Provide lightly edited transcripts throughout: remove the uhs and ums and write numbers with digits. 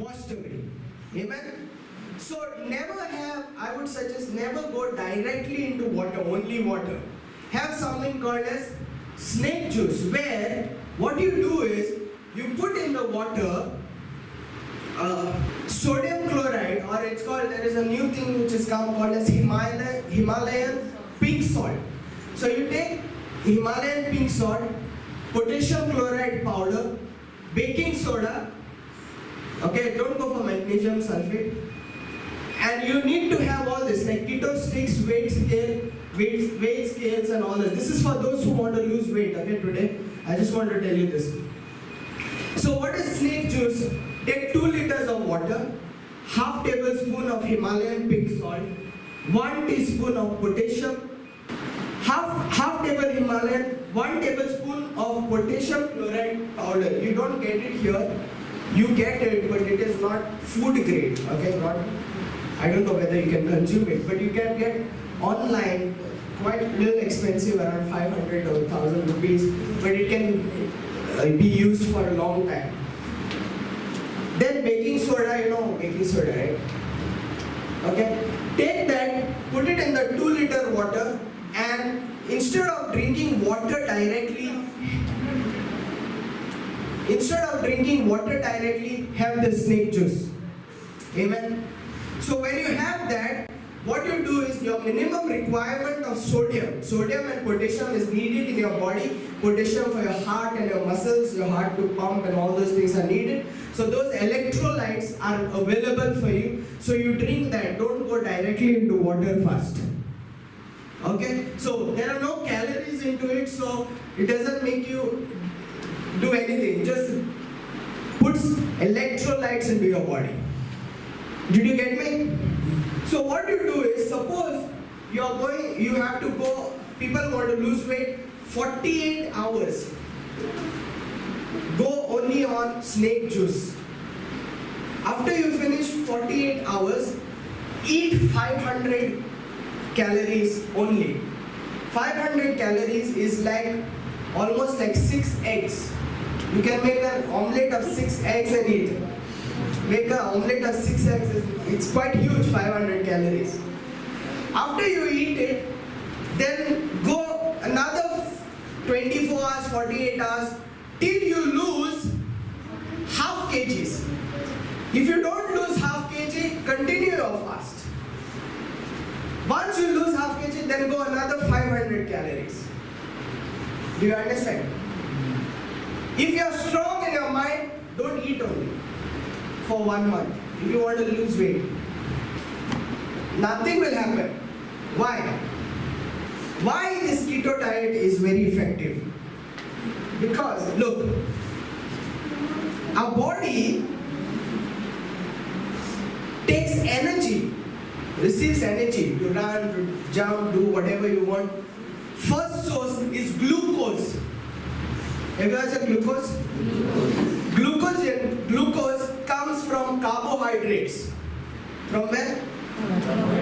washed away. Amen? So never have, I would suggest, never go directly into water, only water. Have something called as snake juice, where what you do is, you put in the water sodium chloride, or it's called, there is a new thing which is called as Himalayan pink salt. So you take Himalayan pink salt, potassium chloride powder, baking soda, okay, don't go for magnesium sulfate, and you need to have all this like keto sticks, weight scales and all this. This is for those who want to lose weight, okay, today. I just want to tell you this. So what is snake juice? Take 2 liters of water, half tablespoon of Himalayan pink salt, 1 teaspoon of potassium, half table Himalayan, 1 tablespoon of potassium chloride powder. You don't get it here. You get it, but it is not food grade. Okay, not. I don't know whether you can consume it, but you can get online. Quite a little expensive, around 500 or 1,000 rupees, but it can be used for a long time. Then baking soda, you know baking soda, right? Okay, take that, put it in the 2 liter water, and instead of drinking water directly, have the snake juice. Amen. So when you have that, what you do is your minimum requirement of sodium and potassium is needed in your body. Potassium for your heart and your muscles, your heart to pump and all those things are needed. So those electrolytes are available for you. So you drink that, don't go directly into water first. Okay, so there are no calories into it, so it doesn't make you do anything. Just puts electrolytes into your body. Did you get me? So what you do is, suppose you have to go, people want to lose weight, 48 hours. Go only on snake juice. After you finish 48 hours, eat 500 calories only. 500 calories is like almost like 6 eggs. You can make an omelette of 6 eggs and eat. Make an omelette of 6 eggs, it's quite huge, 500 calories. After you eat it, then go another 24 hours, 48 hours, till you lose half kgs. If you don't lose half kg, continue your fast. Once you lose half kg, then go another 500 calories. Do you understand? If you are strong in your mind, don't eat only for 1 month. If you want to lose weight, nothing will happen. Why? Why this keto diet is very effective? Because look, our body takes energy, receives energy to run, to jump, do whatever you want. First source is glucose. Have you guys heard glucose? Glucose comes from carbohydrates. From where?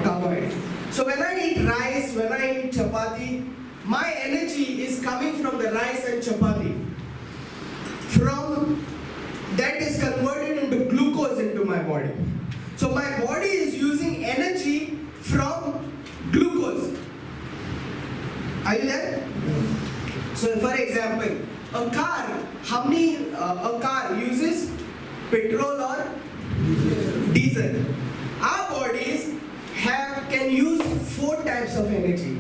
Carbohydrates. So when I eat rice, when I eat chapati, my energy is coming from the rice and chapati. From that is converted into glucose into my body. So my body is using energy from glucose. Are you there? So for example, a car uses petrol or diesel. Our bodies can use 4 types of energy.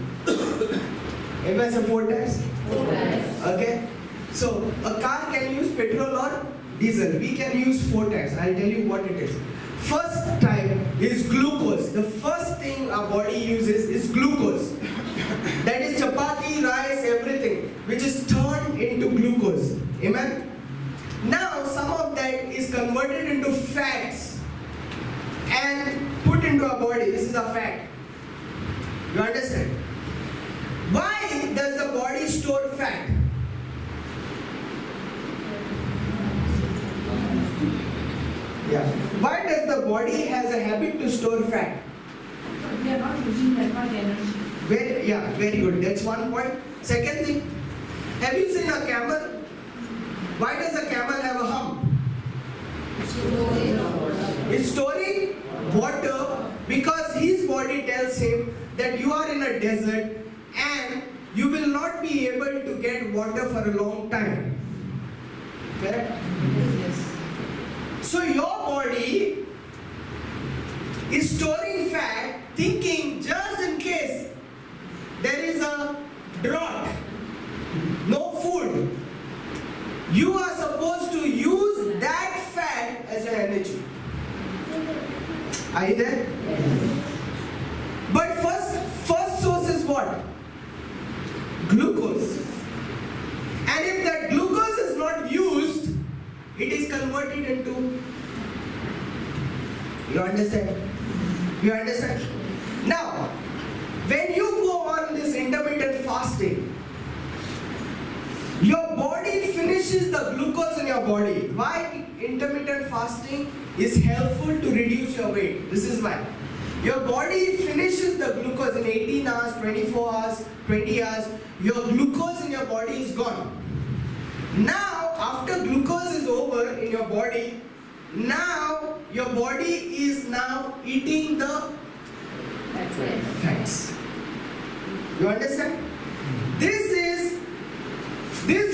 Everyone say 4 types? 4 types. Okay. So a car can use petrol or diesel. We can use 4 types. I'll tell you what it is. First type is glucose. The first thing our body uses is glucose. That is chapati, rice, everything, which is turned into glucose. Amen? Now some of that is converted into fats and put into our body. This is a fat. You understand? Why does the body store fat? Yeah. Why does the body has a habit to store fat? We are not using that much energy. Very good. That's one point. Second thing, have you seen a camel? Why does a camel have a hump? He's storing water because his body tells him that you are in a desert and you will not be able to get water for a long time. Correct? Yes. So your body is storing fat thinking just in case there is a drought, no food, you are supposed to use that fat as your energy. Are you there? But first source is what? Glucose. And if that glucose is not used, it is converted into. You understand? You understand? Now, when you go on this intermittent fasting, your body finishes the glucose in your body. Why intermittent fasting is helpful to reduce your weight? This is why. Your body finishes the glucose in 18 hours, 24 hours, 20 hours. Your glucose in your body is gone. Now, after glucose is over in your body, now your body is now eating the That's it. fats. You understand? This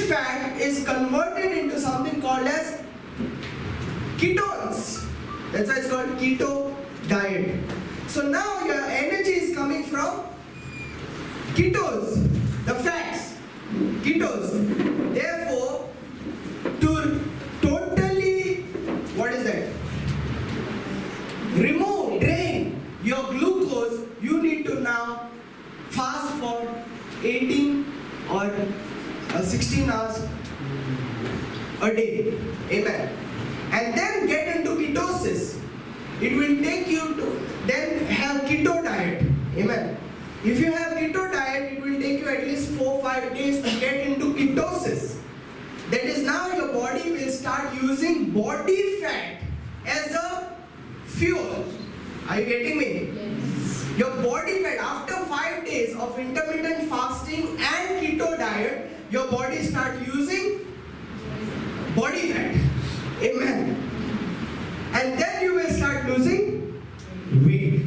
fat is converted into something called as ketones. That's why it's called keto diet. So now your energy is coming from ketones, the fats, ketones. Therefore, to totally, what is that? Drain your glucose, you need to now fast for 18 or 16 hours a day. Amen. And then get into ketosis. It will take you to then have keto diet. Amen. If you have keto diet, it will take you at least 4-5 days to get into ketosis. That is, now your body will start using body fat as a fuel. Are you getting me? Yes. Your body fat, after 5 days of intermittent fasting and keto diet, your body start using body fat. Amen. And then you will start losing weight.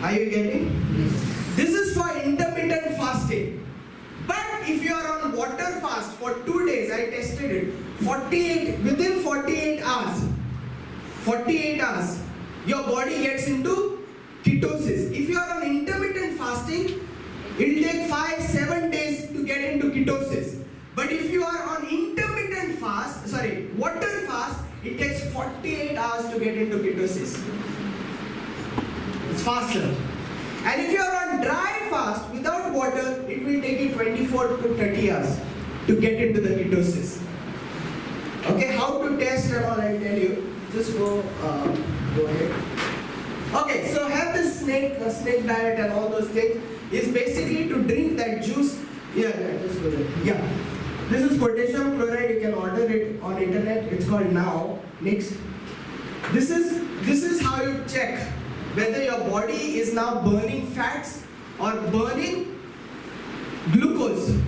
Are you getting? Yes. This is for intermittent fasting. But if you are on water fast for 2 days, I tested it, within 48 hours, your body gets into ketosis. If you are on intermittent fasting, it will take 5-7 days to get into ketosis. But if you are on water fast, it takes 48 hours to get into ketosis. It's faster. And if you are on dry fast without water, it will take you 24 to 30 hours to get into the ketosis. Okay, how to test and all, I'll tell you. Just go ahead. Okay, so have this snake diet and all those things is basically to drink that juice. Yeah, just go ahead. Yeah. This is potassium chloride. You can order it on internet. It's called Now. Next. This is how you check whether your body is now burning fats or burning glucose.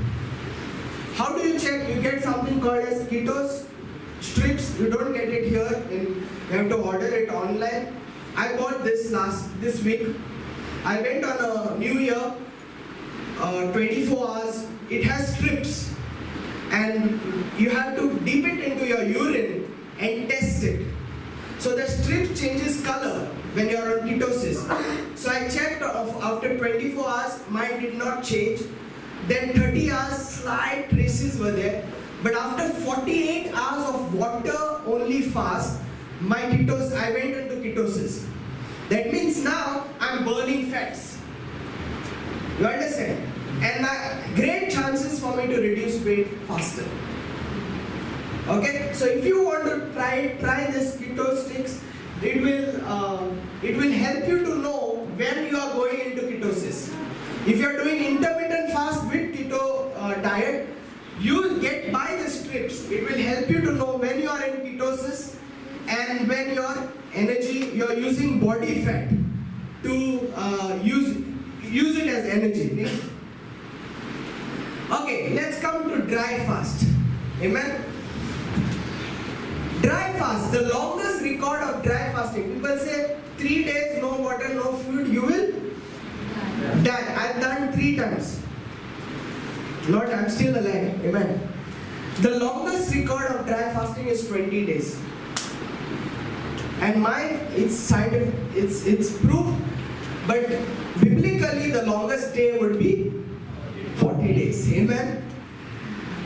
How do you check? You get something called as ketos strips. You don't get it here. You have to order it online. I bought this week. I went on a New Year, 24 hours. It has strips, and you have to dip it into your urine and test it. So the strip changes color when you are on ketosis. So I checked after 24 hours, mine did not change. Then 30 hours, slight traces were there. But after 48 hours of water only fast, I went into ketosis. That means now I'm burning fats. You understand? And great chances for me to reduce weight faster. Okay, so if you want to try this keto sticks, it will help you to know when you are going into ketosis. If you are doing intermittent fast with keto diet, you will get by the strips. It will help you to know when you are in ketosis and when your energy, you are using body fat to use it as energy. Okay, let's come to dry fast. Amen. Dry fast, the longest record of dry fast 3 days, no water, no food, you will die. I've done 3 times. Lord, I'm still alive. Amen. The longest record of dry fasting is 20 days. And mine, it's scientific, it's proof. But biblically, the longest day would be 40 days. Amen.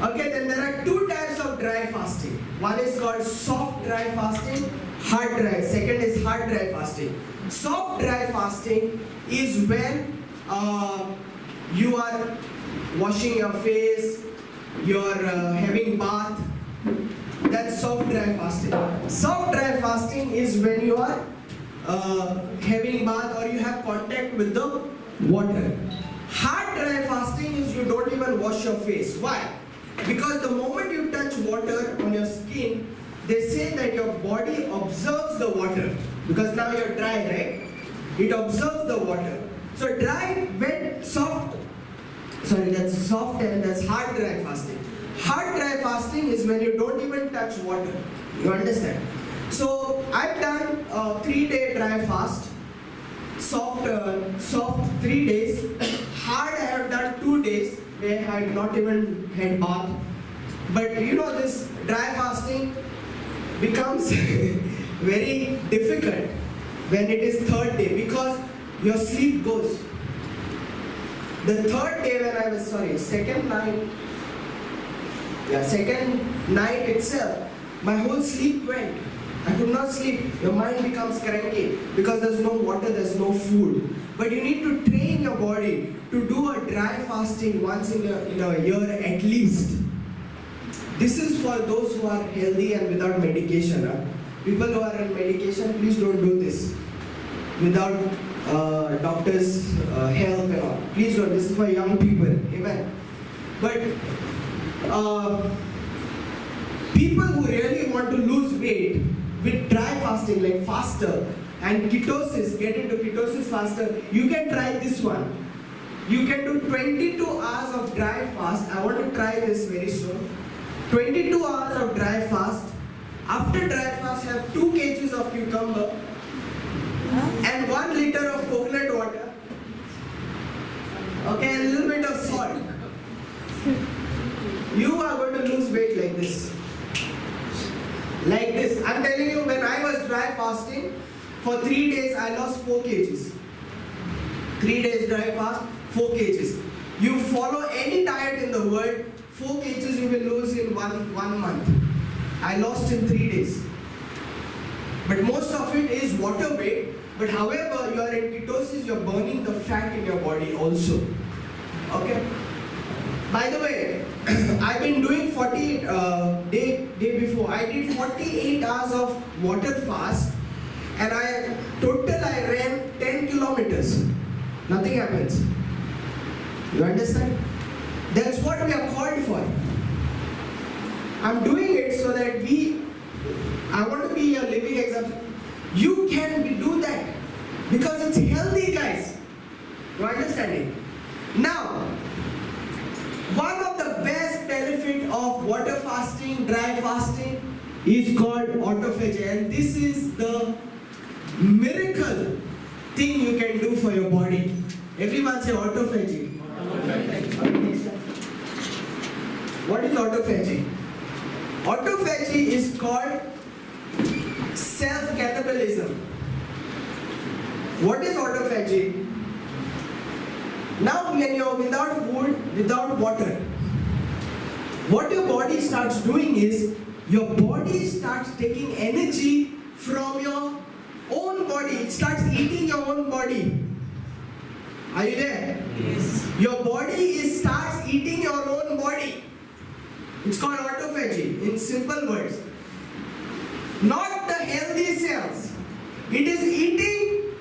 Okay, then there are 2 types of dry fasting. One is called soft dry fasting, hard dry. Second is hard dry fasting. Soft dry fasting is when you are washing your face, you're having bath. That's soft dry fasting. Soft dry fasting is when you are having bath or you have contact with the water. Hard dry fasting is you don't even wash your face. Why? Because the moment you touch water on your skin, they say that your body observes the water. Because now you're dry, right? It observes the water. So dry, wet, soft, that's soft and that's hard dry fasting. Hard dry fasting is when you don't even touch water. You understand? So I've done a 3-day dry fast. Soft 3 days. Hard I have done 2 days where I have not even had bath. But you know, this dry fasting becomes very difficult when it is 3rd day because your sleep goes. The 3rd day when I was, second night itself, my whole sleep went. I could not sleep. Your mind becomes cranky because there's no water, there's no food. But you need to train your body to do a dry fasting once in a year at least. This is for those who are healthy and without medication. People who are on medication, please don't do this without doctors' help and all. Please don't. This is for young people. Amen. But people who really want to lose weight with dry fasting, like faster, and ketosis, get into ketosis faster, you can try this one. You can do 22 hours of dry fast. I want to try this very soon. 22 hours of dry fast. After dry fast, have 2 kgs of cucumber and 1 liter of coconut water. Okay, and a little bit of salt. You are going to lose weight like this. Like this. I'm telling you, when I was dry fasting, for 3 days I lost 4 kgs. 3 days dry fast, 4 kgs. You follow any diet in the world, 4 kgs you will lose in one month. I lost in 3 days. But most of it is water weight. But however, you are in ketosis, you are burning the fat in your body also. Okay? By the way, I've been doing 40 day before. I did 48 hours of water fast, and I ran 10 kilometers. Nothing happens. You understand? That's what we are called for. I'm doing it so that I want to be a living example. You can do that because it's healthy, guys. You understand it? Now, one of the best benefit of water fasting, dry fasting, is called autophagy, and this is the miracle thing you can do for your body. Everyone say autophagy. What is autophagy? Autophagy is called self-cannibalism. What is autophagy? Now when you're without food, without water, what your body starts doing is, your body starts taking energy from your own body. It starts eating your own body. Are you there? Yes. Your body starts eating your own body. It's called autophagy, in simple words. Not the healthy cells. It is eating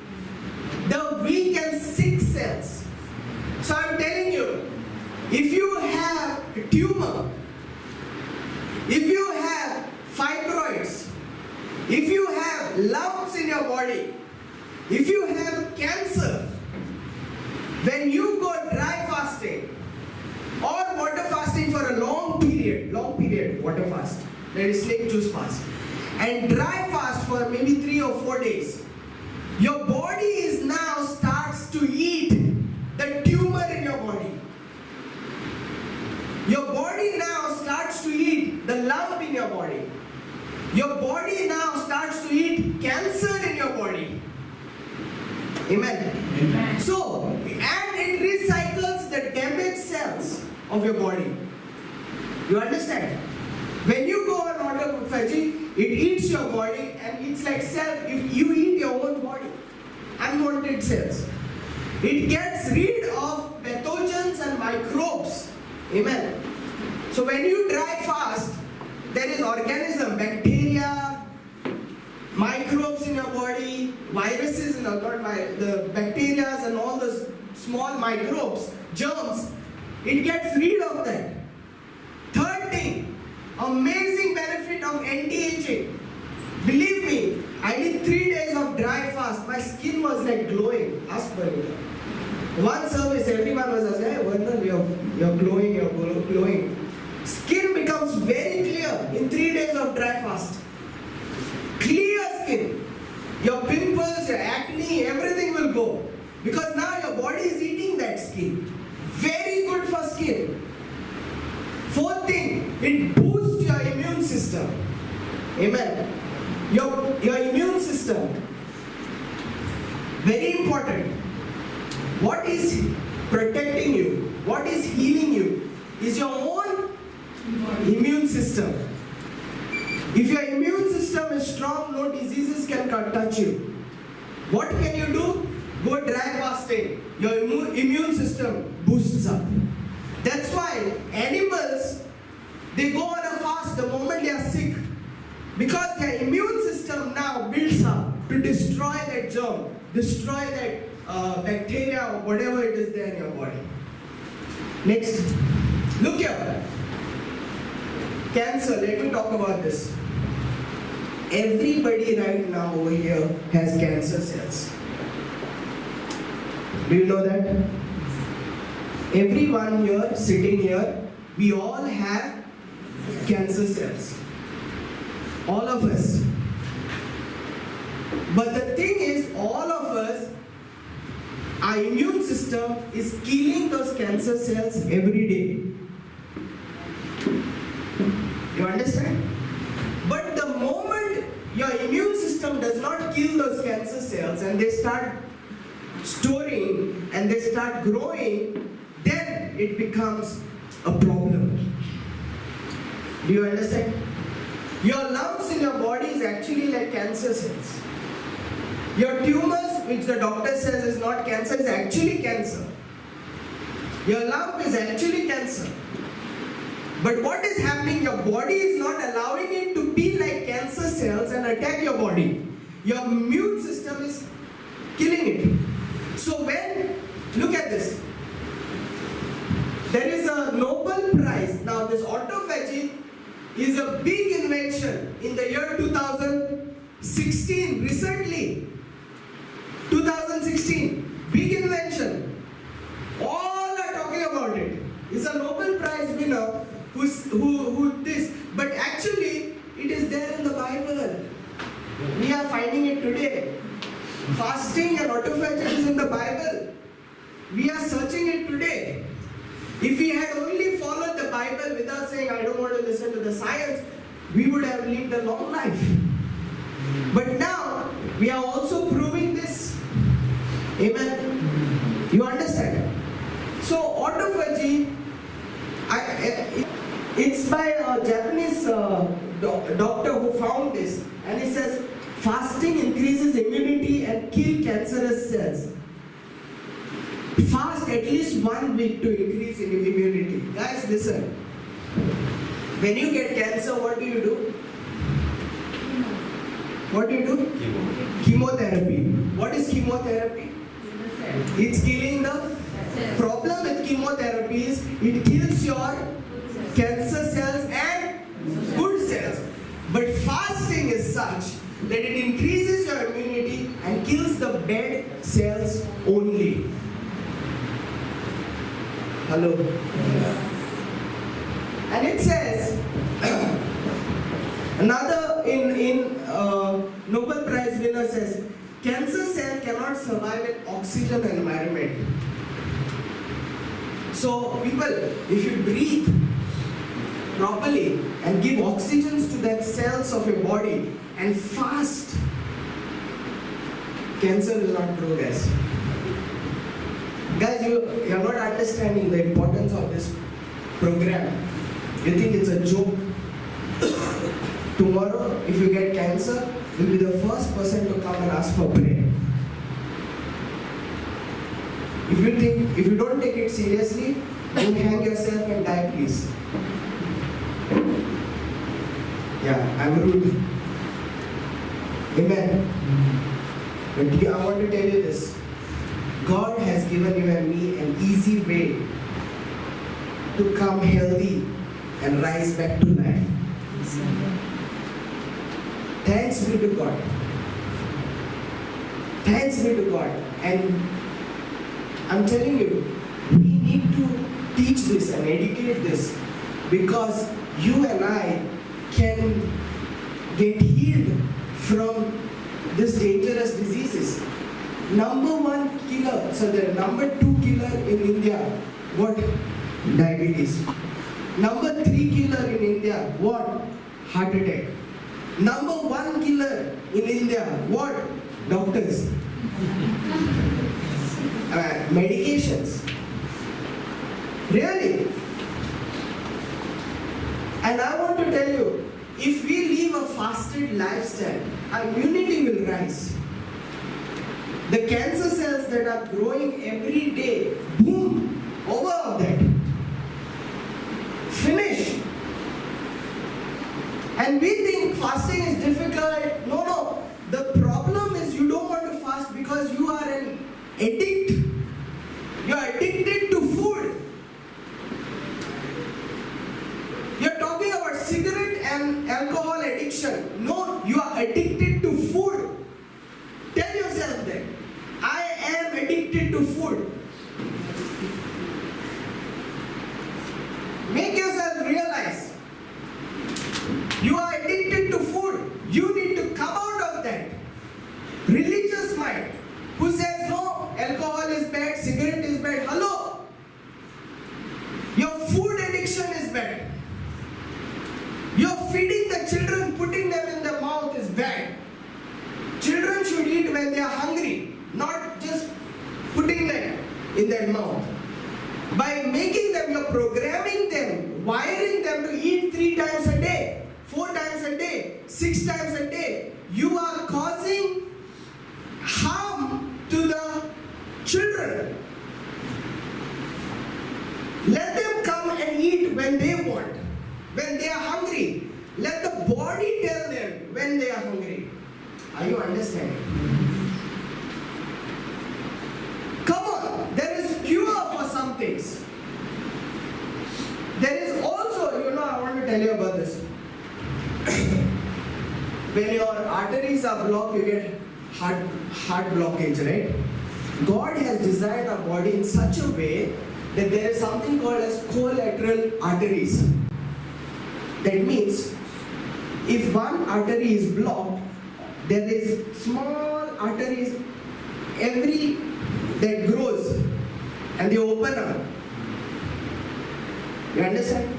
the weak and sick cells. So I'm telling you, if you have a tumor, if you have fibroids, if you have lumps in your body, if you have cancer, when you go dry fasting or water fasting for a long period, water fast, that is snake juice fast, and dry fast for maybe 3 or 4 days, Your body is now starts to eat the tumor in your body. Your body now starts to eat the lump in your body. Your body now starts to eat cancer in your body. Amen. Amen. So, and it recycles the damaged cells of your body. You understand? When you go on autophagy, it eats your body and it's like self, you eat your own body. Unwanted cells. It gets rid of pathogens and microbes. Amen. So when you dry fast, there is organism, bacteria, microbes in your body, viruses, the bacteria and all those small microbes, germs, it gets rid of that. Third thing, amazing benefit of anti-aging. Believe me, I did 3 days of dry fast. My skin was like glowing. Ask Bharita. One service, everyone was asking, hey, Vernul, you're glowing, you're glowing. Skin becomes very clear in 3 days of dry fast. Clear skin. Your pimples, your acne, everything will go. Because now your body is eating that skin. Very good for skin. Fourth thing, it boosts your immune system. Amen. Your immune system. Very important. What is protecting you? What is healing you? Is your own immune system. If your immune system is strong, no diseases can touch you. What can you do? Go dry fasting. Your immune system boosts up. That's why animals, they go on a fast the moment they are sick. Because their immune system now builds up to destroy that germ, destroy that bacteria or whatever it is there in your body. Next, look here. Cancer, let me talk about this. Everybody right now over here has cancer cells. Do you know that? Everyone here, sitting here, we all have cancer cells. All of us. But the thing is, all of us, our immune system is killing those cancer cells every day. You understand? But the moment your immune system does not kill those cancer cells and they start storing and they start growing, then it becomes a problem. Do you understand? Your lumps in your body is actually like cancer cells. Your tumors, which the doctor says is not cancer, is actually cancer. Your lump is actually cancer. But what is happening? Your body is not allowing it to be like cancer cells and attack your body. Your immune system is killing it. So look at this. There is a Nobel Prize. Now this autophagy is a big invention in the year 2016, recently. 2016, big invention. All are talking about it. It's a Nobel Prize winner who this, but actually it is there in the Bible. We are finding it today. Fasting and autophagy is in the Bible. We are searching it today. If we had only followed the Bible without saying, I don't want to listen to the science, we would have lived a long life. But now, we are also proving this. Amen? You understand? So, autophagy, it's by a Japanese doctor who found this. And he says, fasting increases immunity and kill cancerous cells. Fast at least 1 week to increase in immunity. Guys, listen. When you get cancer, what do you do? What do you do? Chemotherapy. What is chemotherapy? It's killing the problem with chemotherapy is it kills your cancer cells and good cells. But fasting is such that it increases your immunity and kills the bad cells only. Hello? And it says, another in Nobel Prize winner says, Cancer cell cannot survive in oxygen environment. So people, if you breathe properly and give oxygens to that cells of your body and fast, cancer will not grow, guys. Guys, you're not understanding the importance of this program. You think it's a joke? Tomorrow, if you get cancer, you'll be the first person to come and ask for prayer. If you don't take it seriously, don't hang yourself and die, please. Yeah, I'm rude. Amen. But I want to tell you this. God has given you and me an easy way to come healthy and rise back to life. Thanks be to God. Thanks be to God. And I'm telling you, we need to teach this and educate this, because you and I can get healed from these dangerous diseases. Number one killer, so the number two killer in India, what? Diabetes. Number three killer in India, what? Heart attack. Number one killer in India, what? Doctors. Medications. Really? And I want to tell you, if we live a fasted lifestyle, our immunity will rise. The cancer cells that are growing every day, boom, over of that. Finish. And we think fasting is difficult. No. The problem is you don't want to fast because you are an addict. You are addicted to food. You're talking about cigarette and alcohol addiction. No, you are addicted to food. Tell yourself that. I am addicted to food. Make yourself realize. You are addicted to food. You need to come out of that. Religious mind who says no, alcohol is bad, cigarette is bad. Hello. Your food addiction is bad. You're feeding the children, putting them in the mouth is bad. Children should eat when they are hungry, not just putting them in their mouth. By making them, you're programming them, wiring them to eat 3 times a day, 4 times a day, 6 times a day. You are causing harm to the children. Let them come and eat when they want, when they are hungry. Let the body tell them when they are hungry. Are you understanding? Come on, there is cure for some things. There is also, I want to tell you about this. When your arteries are blocked, you get heart blockage, right? God has designed our body in such a way that there is something called as collateral arteries. That means, if one artery is blocked, there is small arteries that grows and they open up. You understand?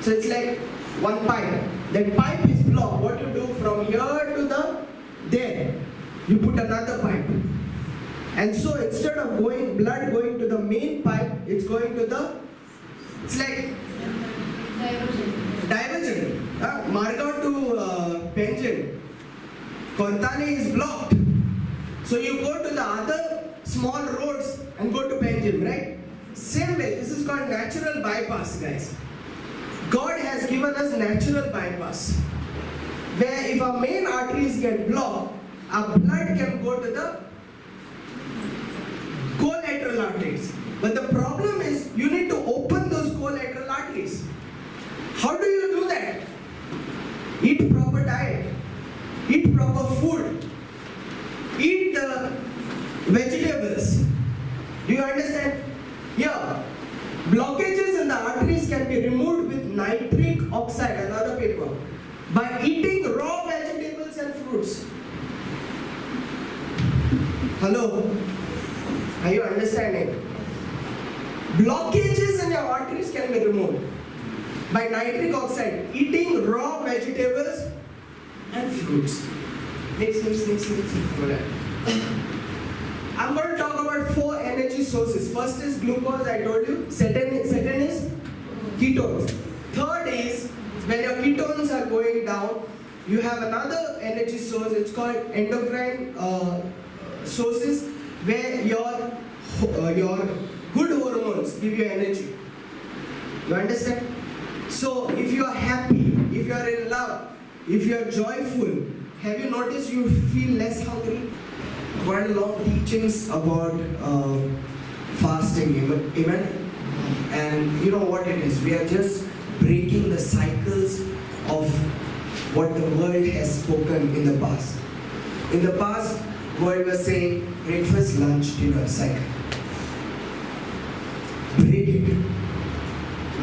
So it's like one pipe. That pipe is blocked. What you do from here to there, you put another pipe. And so instead of blood going to the main pipe, it's going to it's like divergent. Margao to Penjin. Kortane is blocked. So you go to the other small roads and go to Penjin, right? Same way, this is called natural bypass, guys. God has given us natural bypass, where if our main arteries get blocked, our blood can go to the collateral arteries. But the problem is, you need to open those collateral arteries. How do you do that? Eat proper diet. Eat proper food. Eat the vegetables. Do you understand? Yeah. Blockages in the arteries can be removed with nitric oxide, another paper, by eating raw vegetables and fruits. Hello? Are you understanding? Blockages in your arteries can be removed by nitric oxide, eating raw vegetables and fruits. Next. I'm going to talk about 4 energy sources. First is glucose, I told you. Second is ketones. Third is when your ketones are going down, you have another energy source. It's called endocrine sources, where your good hormones give you energy. You understand? So if you are happy, if you are in love, if you are joyful, have you noticed you feel less hungry? Quite a lot of teachings about fasting, amen? And you know what it is? We are just breaking the cycles of what the world has spoken in the past. In the past, world was saying breakfast, lunch, dinner cycle. Break it.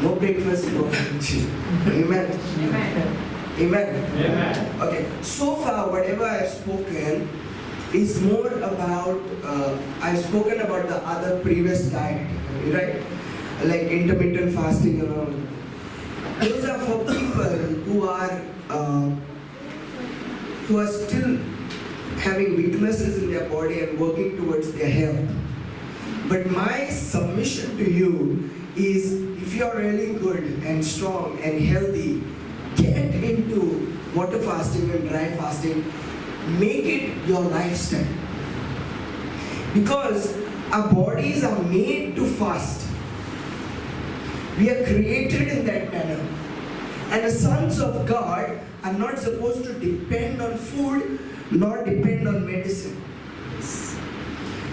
No breakfast, no lunch. Amen. Amen. Amen. Okay. So far, whatever I've spoken is more about, I've spoken about the other previous diet, right? Like intermittent fasting and all. Those are for people who are still having weaknesses in their body and working towards their health. But my submission to you is, if you are really good and strong and healthy, get into water fasting and dry fasting. Make it your lifestyle. Because our bodies are made to fast. We are created in that manner. And the sons of God are not supposed to depend on food nor depend on medicine.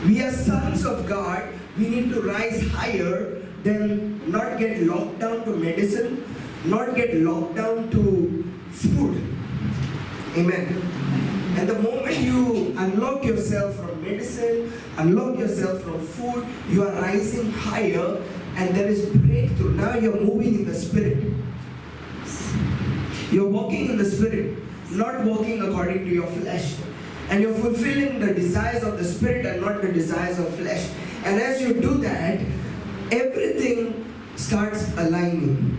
We are sons of God. We need to rise higher than not get locked down to medicine, not get locked down to food. Amen. And the moment you unlock yourself from medicine, unlock yourself from food, you are rising higher and there is breakthrough. Now you're moving in the spirit. You're walking in the spirit, not walking according to your flesh. And you're fulfilling the desires of the spirit and not the desires of flesh. And as you do that, everything starts aligning.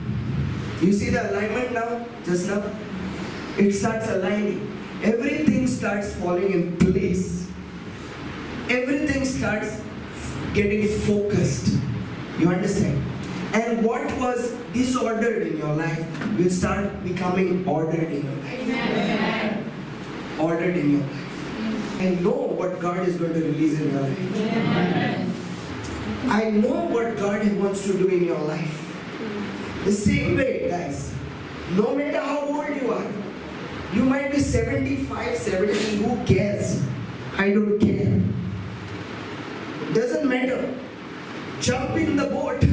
You see the alignment now? Just now? It starts aligning. Everything starts falling in place. Everything starts getting focused. You understand? And what was disordered in your life will start becoming ordered in your life. Amen. Ordered in your life. I know what God is going to release in your life. Amen. I know what God wants to do in your life. The same way, guys. No matter how old you are, you might be 75, 70, who cares? I don't care. Doesn't matter. Jump in the boat.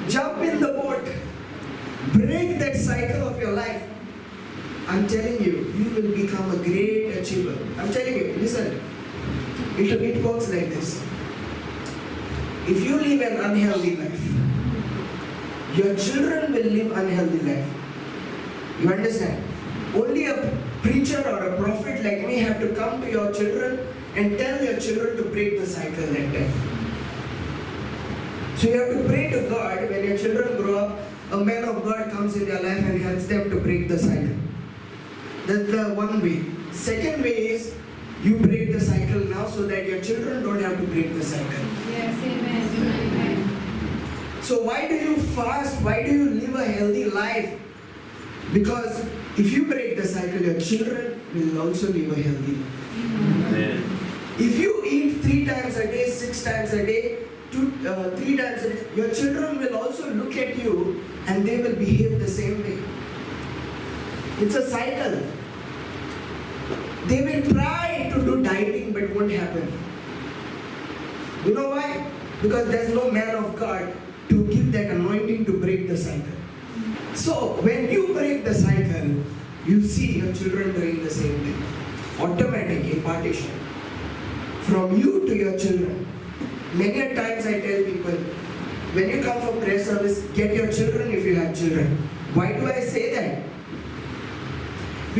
Jump in the boat. Break that cycle of your life. I'm telling you, you will become a great achiever. I'm telling you, listen. It works like this. If you live an unhealthy life, your children will live unhealthy life. You understand? Only a preacher or a prophet like me have to come to your children and tell your children to break the cycle like that. So you have to pray to God when your children grow up, a man of God comes in their life and helps them to break the cycle. That's the one way. Second way is, you break the cycle now so that your children don't have to break the cycle. Yes, amen. So why do you fast? Why do you live a healthy life? Because if you break the cycle, your children will also live a healthy life. Amen. If you eat 3 times a day, 6 times a day, 3 times a day, your children will also look at you and they will behave the same way. It's a cycle. They will try to do dieting but it won't happen. You know why? Because there's no man of God to give that anointing to break the cycle. So when you break the cycle, you see your children doing the same thing. Automatic impartation. From you to your children. Many a times I tell people, when you come for prayer service, get your children if you have children. Why do I say that?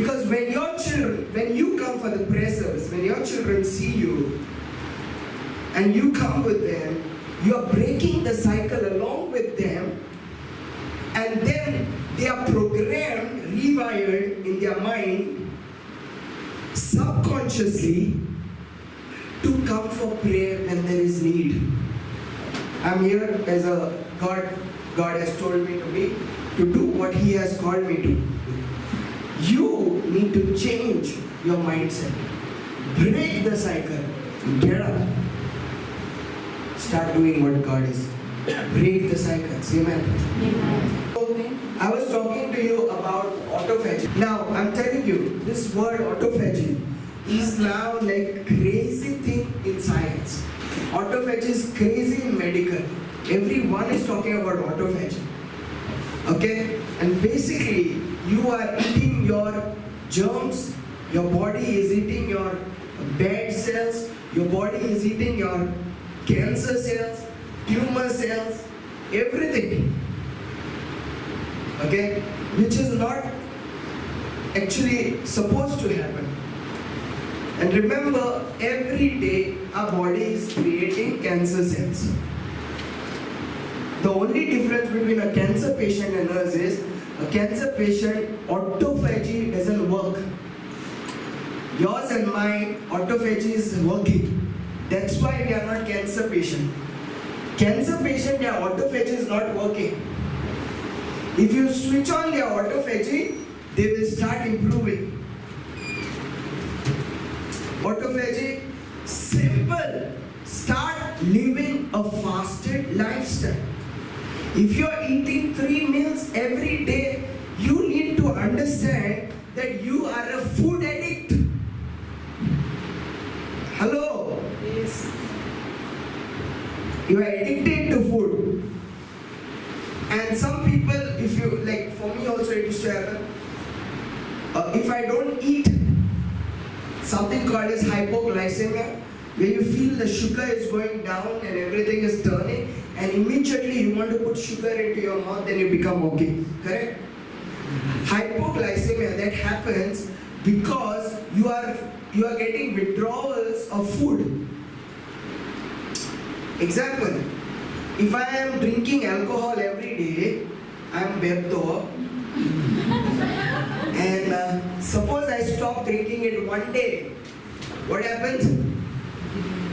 Because when your children, when you come for the prayer service, when your children see you and you come with them, you are breaking the cycle along with them, and then they are programmed, rewired in their mind, subconsciously, to come for prayer when there is need. I'm here as a God has told me to do what He has called me to do. You need to change your mindset. Break the cycle. Get up. Start doing what God is. Break the cycles. Amen. Amen. I was talking to you about autophagy. Now, I'm telling you, this word autophagy is now like crazy thing in science. Autophagy is crazy in medical. Everyone is talking about autophagy. Okay? And basically, you are eating your germs, your body is eating your bad cells, your body is eating your cancer cells, tumor cells, everything. Okay? Which is not actually supposed to happen. And remember, every day our body is creating cancer cells. The only difference between a cancer patient and us is a cancer patient autophagy doesn't work. Yours and mine autophagy is working. That's why we are not cancer patient. Cancer patient, their autophagy is not working. If you switch on their autophagy, they will start improving. Autophagy, simple. Start living a fasted lifestyle. If you are eating 3 meals every day, you need to understand that you are a food addict. Hello? Yes. You are addicted to food. And some people, if you, like for me also it used to happen, if I don't eat, something called as hypoglycemia, where you feel the sugar is going down and everything is turning, and immediately you want to put sugar into your mouth, then you become okay. Correct? Hypoglycemia, that happens because you are getting withdrawals of food. Example, if I am drinking alcohol every day, I am bepto, and suppose I stop drinking it one day, what happens?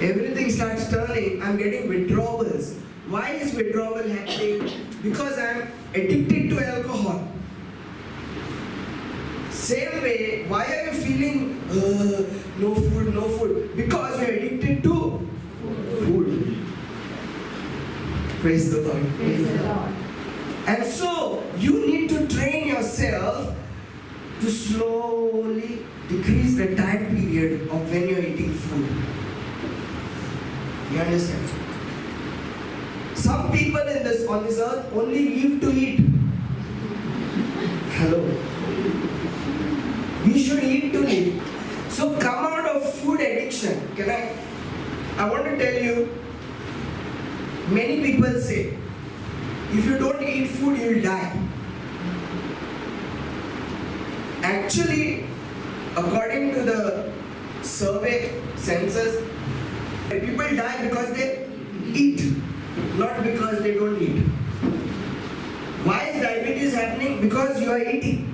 Everything starts turning, I'm getting withdrawals. Why is withdrawal happening? Because I'm addicted to alcohol. Same way, why are you feeling no food? Because you're addicted to food. Praise the Lord. Praise the Lord. And so, you need to train yourself to slowly decrease the time period of when you're eating food. You understand? Some people on this earth only live to eat. Hello. We should eat to live. So come out of food addiction. I want to tell you, many people say, if you don't eat food, you'll die. Actually, according to the survey, census, people die because they eat, not because they don't eat. Why is diabetes happening? Because you are eating.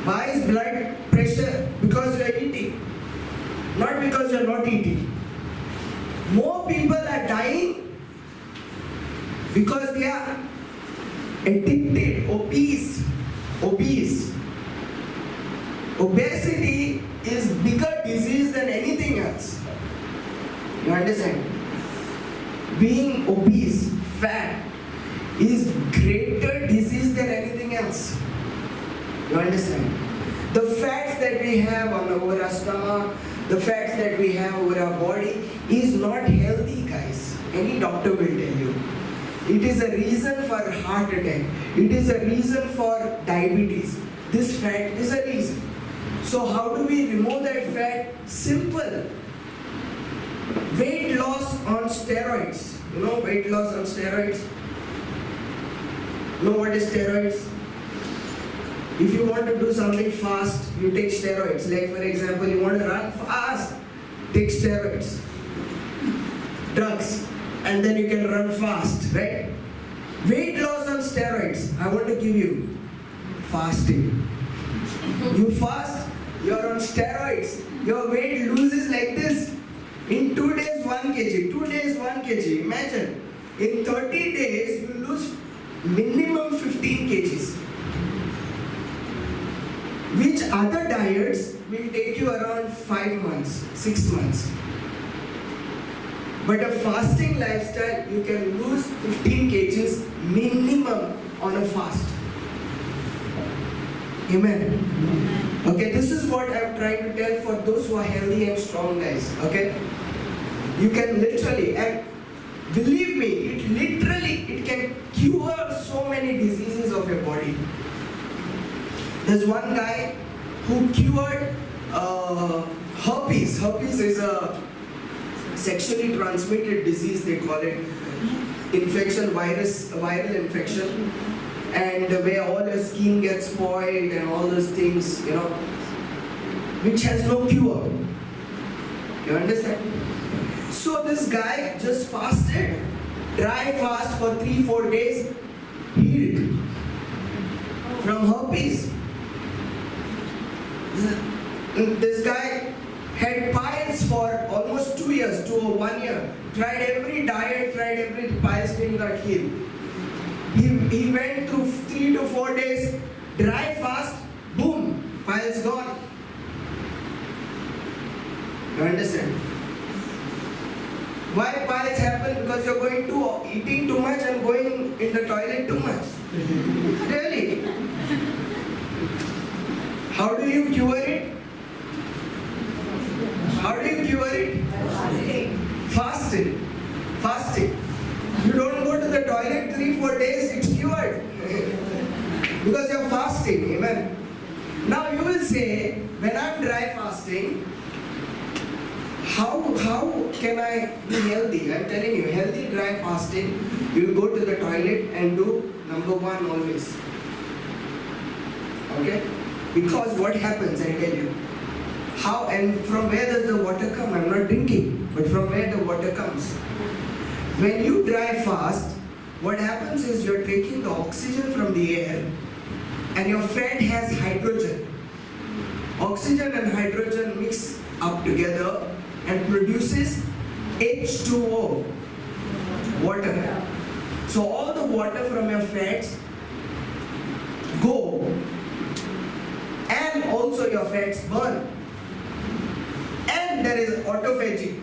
Why is blood pressure? Because you are eating, not because you are not eating. More people are dying because they are addicted, obese. Obesity is bigger disease than anything else. You understand? Being obese, fat, is greater disease than anything else. You understand? The fats that we have on our stomach, the fats that we have over our body is not healthy, guys. Any doctor will tell you. It is a reason for heart attack. It is a reason for diabetes. This fat is a reason. So how do we remove that fat? Simple. Weight loss on steroids. You know weight loss on steroids? Know what is steroids? If you want to do something fast, you take steroids. Like for example, you want to run fast, take steroids, drugs, and then you can run fast, right? Weight loss on steroids, I want to give you fasting. You fast, you're on steroids, your weight loses like this. In 2 days 1 kg, 2 days 1 kg. Imagine, in 30 days you lose minimum 15 kgs. Which other diets will take you around 5 months, 6 months. But a fasting lifestyle, you can lose 15 kgs minimum on a fast. Amen. Okay, this is what I'm trying to tell for those who are healthy and strong guys. Okay, you can literally, and believe me, it can cure so many diseases of your body. There's one guy who cured herpes. Herpes is a sexually transmitted disease, they call it. Viral infection. And where all your skin gets spoiled and all those things, which has no cure. You understand? So this guy just fasted, dry fast for 3-4 days, healed from herpes. This guy had piles for almost 2 years to 1 year. Tried every diet, tried every piles, didn't got healed. He went through 3 to 4 days, dry fast, boom, piles gone. You understand? Why piles happen? Because you're eating too much and going in the toilet too much. Really? How do you cure it? How do you cure it? Fasting. You don't go to the toilet 3-4 days, it's cured. Because you're fasting, amen. Now you will say, when I'm dry fasting, how can I be healthy? I'm telling you, healthy dry fasting, you will go to the toilet and do number 1 always. Okay? Because what happens, I tell you, how and from where does the water come? I'm not drinking, but from where the water comes. When you dry fast, what happens is you're taking the oxygen from the air and your fat has hydrogen. Oxygen and hydrogen mix up together and produces H2O, water. So all the water from your fats go and also your fats burn. And there is autophagy.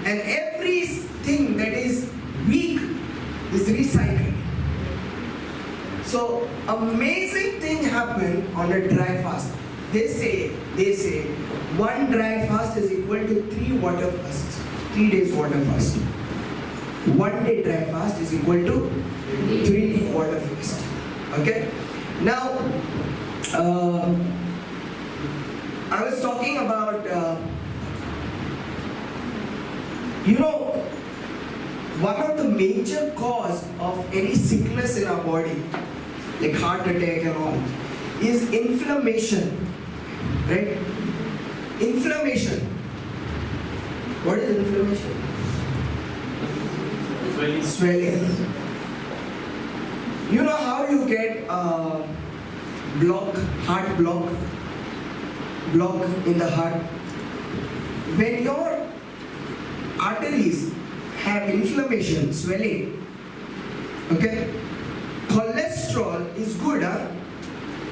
And everything that is weak is recycled. So amazing thing happen on a dry fast. They say 1 dry fast is equal to 3 water fasts, 3 days water fast. 1 day dry fast is equal to 3 water fast. Okay? Now, I was talking about, one of the major cause of any sickness in our body, like heart attack and all, is inflammation. Right? Inflammation. What is inflammation? Swelling. You know how you get heart block in the heart? When your arteries have inflammation, swelling, okay? Cholesterol is good, huh?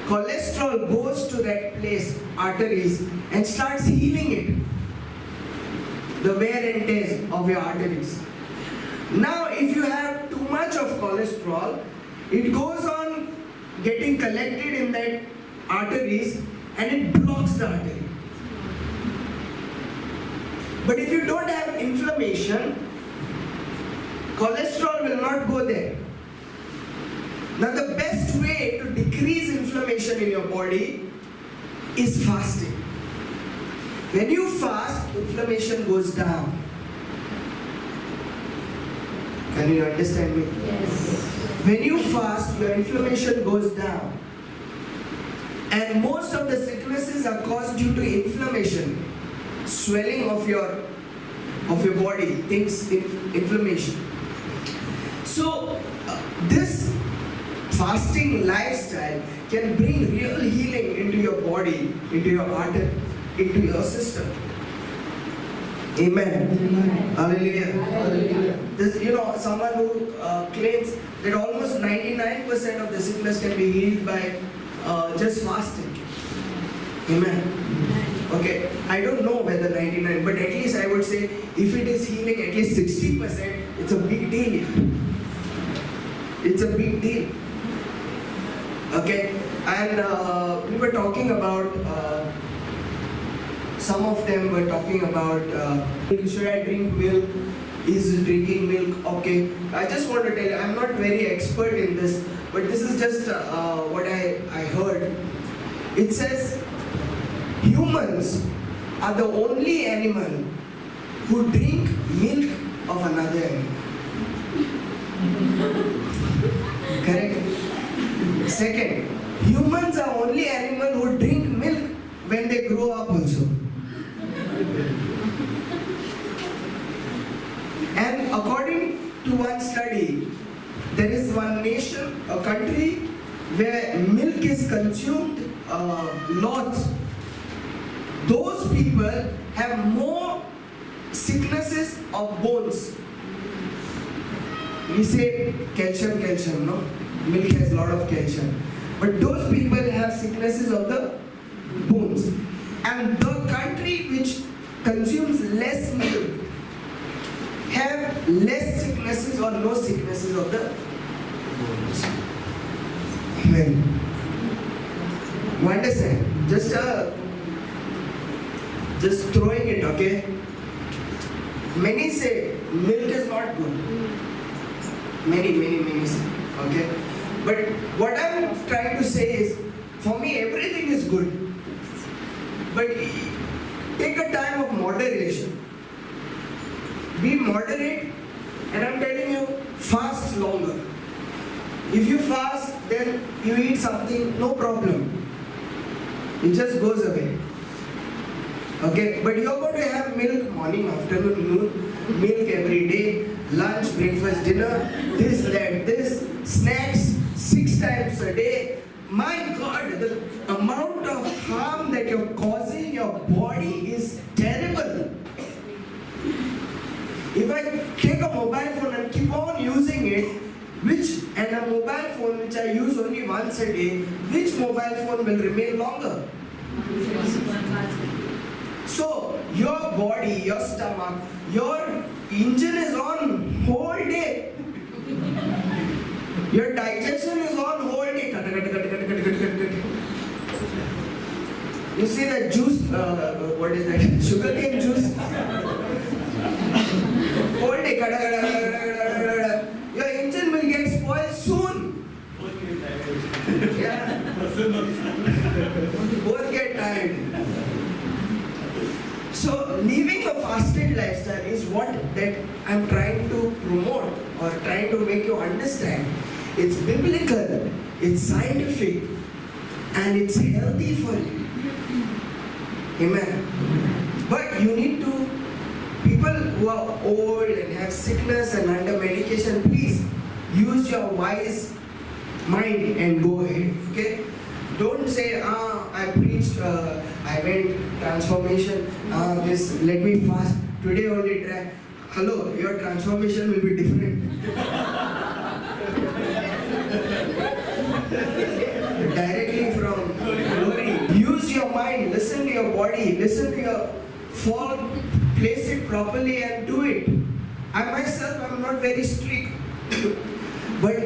Cholesterol goes to that place, arteries, and starts healing it. The wear and tear of your arteries. Now, if you have too much of cholesterol, it goes on getting collected in that arteries and it blocks the artery. But if you don't have inflammation, cholesterol will not go there. Now the best way to decrease inflammation in your body is fasting. When you fast, inflammation goes down. Can you understand me? Yes. When you fast, your inflammation goes down. And most of the sicknesses are caused due to inflammation, swelling of your body, things inflammation. So this fasting lifestyle can bring real healing into your body, into your heart, into your system. Amen. Hallelujah. This, someone who claims that almost 99% of the sickness can be healed by just fasting. Amen. Okay, I don't know whether 99, but at least I would say if it is healing at least 60%, it's a big deal. It's a big deal. Okay, and we were talking about, some of them were talking about, should I drink milk? Is drinking milk okay? I just want to tell you, I'm not very expert in this, but this is just what I heard. It says, humans are the only animal who drink milk of another animal. Correct? Second, humans are only animal who drink milk when they grow up also. And according to one study, there is one nation, a country, where milk is consumed lots. Those people have more sicknesses of bones. We say calcium, no? Milk has a lot of calcium. But those people have sicknesses of the bones. And the country which consumes less milk have less sicknesses or no sicknesses of the bones. Amen. You understand? Just throwing it, okay? Many say milk is not good. Many say, okay? But what I'm trying to say is, for me everything is good. But take a time of moderation. Be moderate, and I'm telling you, fast longer. If you fast, then you eat something, no problem. It just goes away. Okay, but you're going to have milk morning, afternoon, noon, milk every day, lunch, breakfast, dinner, this, snacks 6 times a day. My God, the amount of harm that you're causing your body is terrible. If I take a mobile phone and keep on using it, and a mobile phone which I use only once a day, which mobile phone will remain longer? So, your body, your stomach, your engine is on whole day. Your digestion is on whole day. You see that juice, what is that? Sugarcane juice? Whole day. Your engine will get spoiled soon. Yeah. Both get tired. So, living a fasted lifestyle is what that I'm trying to promote or trying to make you understand. It's biblical, it's scientific, and it's healthy for you. Amen. But you need to, people who are old and have sickness and under medication, please use your wise mind and go ahead. Okay? Don't say, I preached, I went transformation, let me fast, today only try. Hello, your transformation will be different. Directly from glory. Use your mind, listen to your body, listen to your fall, place it properly and do it. I myself am not very strict. But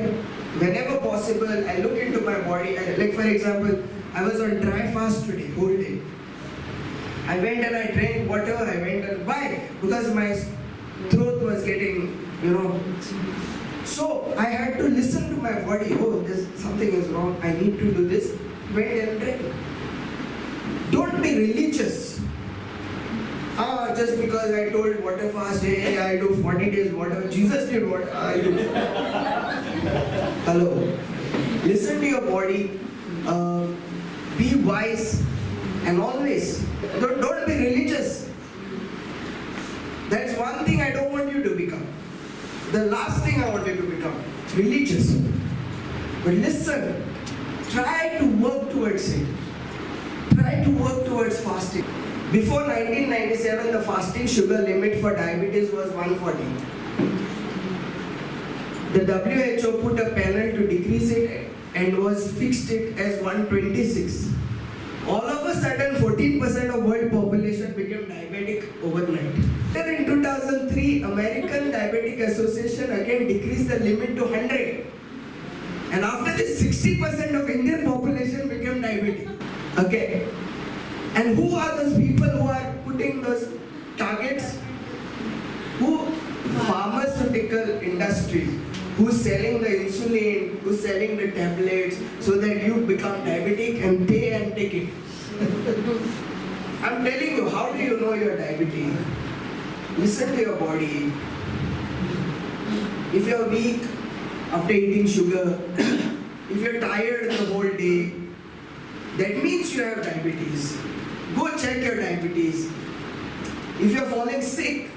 whenever possible, I look into my body. Like for example, I was on dry fast today, whole day. I went and I drank whatever I went and why? Because my throat was getting, So I had to listen to my body. Oh, something is wrong. I need to do this. Went and drank. Don't be religious. Just because I told water fast, hey, I do 40 days water. Jesus did what I do. Hello. Listen to your body. be wise, and always don't be religious. That's one thing I don't want you to become. The last thing I want you to become, religious. But listen, try to work towards it. Try to work towards fasting. Before 1997, the fasting sugar limit for diabetes was 140. The WHO put a panel to decrease it and was fixed it as 126. All of a sudden, 14% of world population became diabetic overnight. Then in 2003, American Diabetic Association again decreased the limit to 100. And after this, 60% of Indian population became diabetic. Okay. And who are those people who are putting those targets? Who? Pharmaceutical industry. Who's selling the insulin, who's selling the tablets so that you become diabetic and pay and take it. I'm telling you, how do you know you're diabetic? Listen to your body. If you're weak after eating sugar, if you're tired the whole day, that means you have diabetes. Go check your diabetes. If you're falling sick,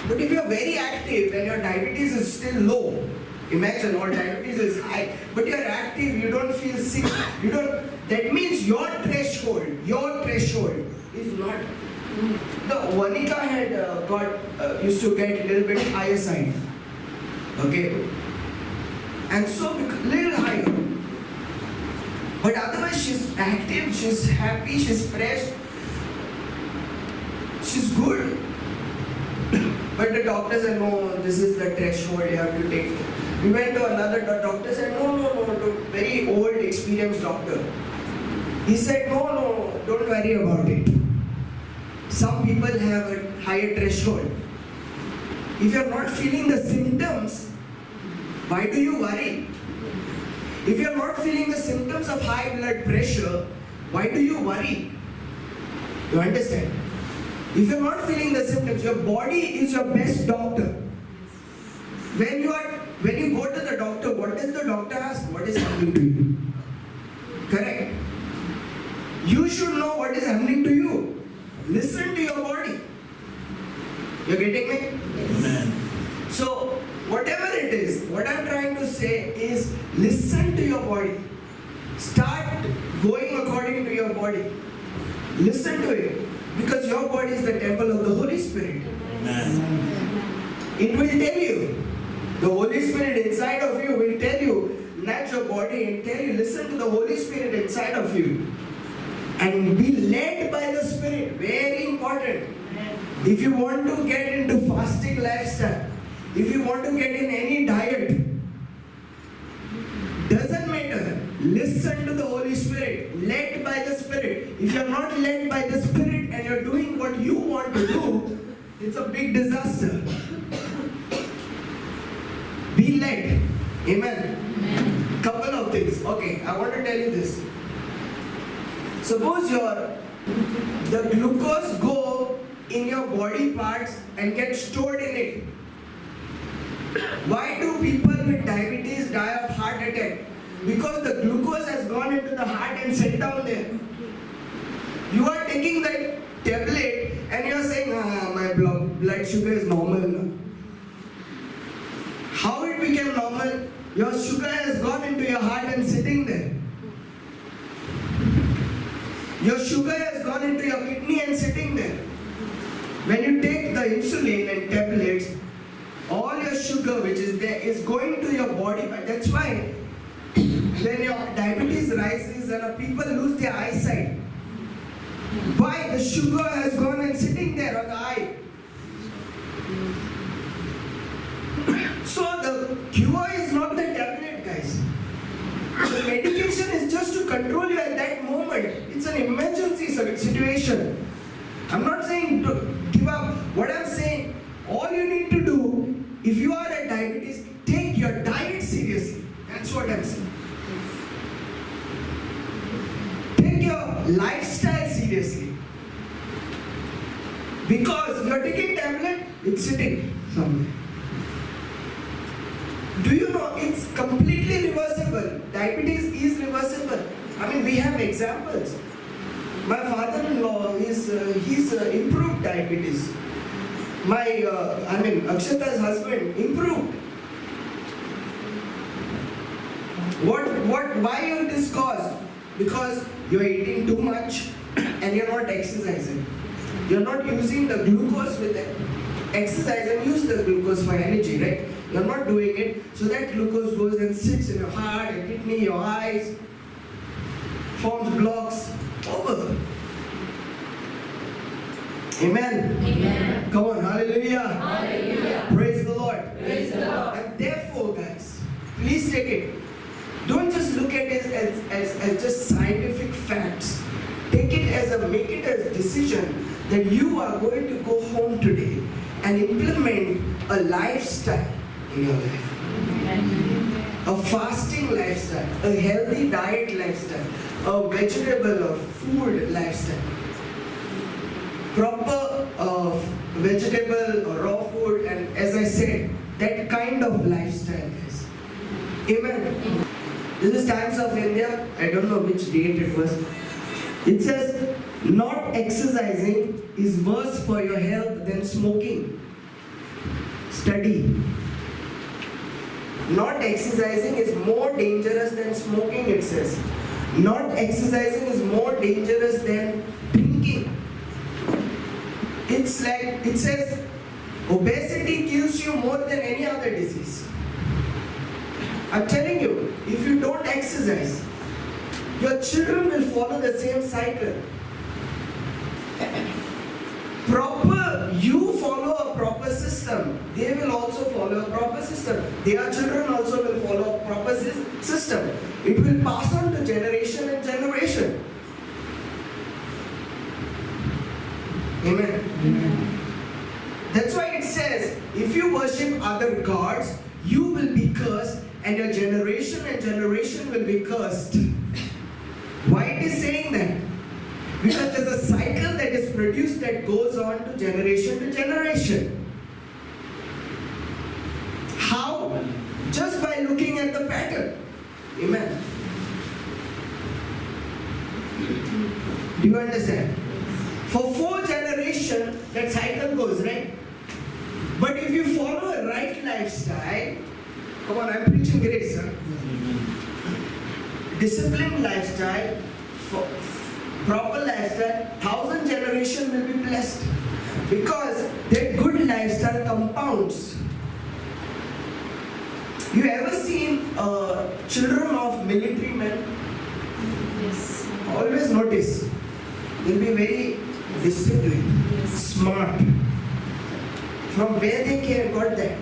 but if you're very active and your diabetes is still low, imagine your diabetes is high, but you're active, you don't feel sick, that means your threshold is not. The Vanika had used to get a little bit higher side. Okay? And so little higher. But otherwise she's active, she's happy, she's fresh, she's good. But the doctor said, no, this is the threshold you have to take. We went to another doctor, said, no, very old, experienced doctor. He said, no, don't worry about it. Some people have a higher threshold. If you're not feeling the symptoms, why do you worry? If you're not feeling the symptoms of high blood pressure, why do you worry? You understand? If you're not feeling the symptoms, your body is your best doctor. When you go to the doctor, what does the doctor ask? What is happening to you? Correct? You should know what is happening to you. Listen to your body. You're getting me? Amen. So, whatever it is, what I'm trying to say is listen to your body. Start going according to your body. Listen to it. Because your body is the temple of the Holy Spirit. Amen. It will tell you. The Holy Spirit inside of you will tell you, nudge your body and tell you, listen to the Holy Spirit inside of you. And be led by the Spirit. Very important. If you want to get into fasting lifestyle, if you want to get in any diet, doesn't matter. Listen to the Holy Spirit, led by the Spirit. If you're not led by the Spirit and you're doing what you want to do, it's a big disaster. Be led. Amen. Amen. Couple of things. Okay, I want to tell you this. Suppose the glucose go in your body parts and get stored in it. Why do people with diabetes die of heart attack? Because the glucose has gone into the heart and set down there. You are taking that tablet and you are saying, my blood sugar is normal now. How it became normal? Your sugar has gone into your heart and sitting there. Your sugar has gone into your kidney and sitting there. When you take the insulin and tablets, all your sugar which is there is going to your body. That's why when your diabetes rises and people lose their eyesight, why? The sugar has gone and sitting there on the eye. So the cure is not the tablet, guys. The medication is just to control you at that moment. It's an emergency situation. I'm not saying to give up. What I'm saying, all you need to do, if you are at diabetes, take your diet seriously. That's what I'm saying. Take your lifestyle seriously. Because you're taking tablet, it's sitting somewhere. Do you know it's completely reversible? Diabetes is reversible. I mean, we have examples. My father-in-law, he's improved diabetes. My, Akshata's husband improved. Why is this caused? Because you're eating too much and you're not exercising. You're not using the glucose with it. Exercise and use the glucose for energy, right? You're not doing it, so that glucose goes and sits in your heart, your kidney, your eyes, forms blocks. Over. Amen. Amen. Come on, hallelujah. Hallelujah. Praise the Lord. Praise the Lord. And therefore, guys, please take it. Don't just look at it as just scientific facts. Make it as a decision that you are going to go home today and implement a lifestyle in your life. A fasting lifestyle, a healthy diet lifestyle, a vegetable or food lifestyle. Proper vegetable or raw food, and as I said, that kind of lifestyle is. Amen. This is Times of India. I don't know which date it was. It says, not exercising is worse for your health than smoking. Study. Not exercising is more dangerous than smoking, it says. Not exercising is more dangerous than drinking. It's like, it says, obesity kills you more than any other disease. I'm telling you, if you don't exercise, your children will follow the same cycle. You follow a proper system, they will also follow a proper system. Their children also will follow a proper system. It will pass on to generation and generation. Amen. Amen. That's why it says, if you worship other gods, you will be cursed, and your generation and generation will be cursed. Why it is saying that? Because there's a cycle that is produced that goes on to generation. How? Just by looking at the pattern. Amen. Do you understand? For 4 generations, that cycle goes, right? But if you follow a right lifestyle, come on, I'm preaching grace, sir. Disciplined lifestyle, proper lifestyle, 1,000 generations will be blessed. Because that good lifestyle compounds. You ever seen children of military men? Yes. Always notice, they'll be very disciplined, smart. From where they got that?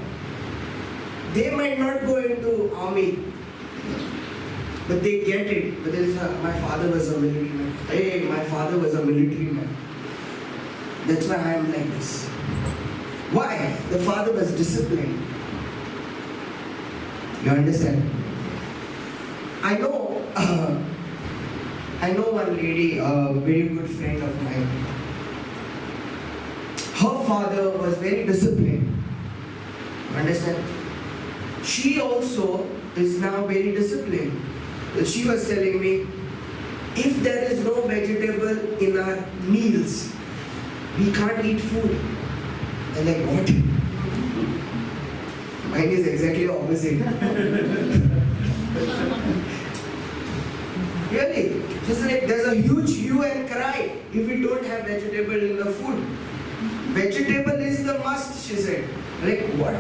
They might not go into army, but they get it. But they'll say, my father was a military man. Hey, my father was a military man. That's why I am like this. Why? The father was disciplined. You understand? I know one lady, a very good friend of mine. Her father was very disciplined. You understand? She also is now very disciplined. She was telling me, if there is no vegetable in our meals, we can't eat food. I'm like, what? Mine is exactly opposite. Really? Just like there's a huge hue and cry if we don't have vegetable in the food. Vegetable is the must, she said. Like, what?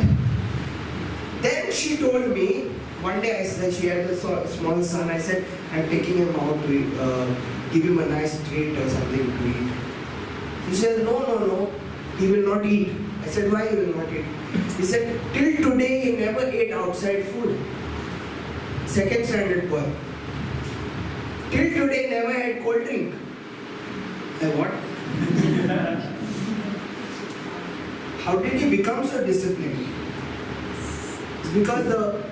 Then she told me, one day I said, she had a small son, I said, I'm taking him out to give him a nice treat or something to eat. She said, no, he will not eat. I said, why he will not eat? He said, till today he never ate outside food. Second standard boy. Till today never had cold drink. Like what? How did he become so disciplined? It's because the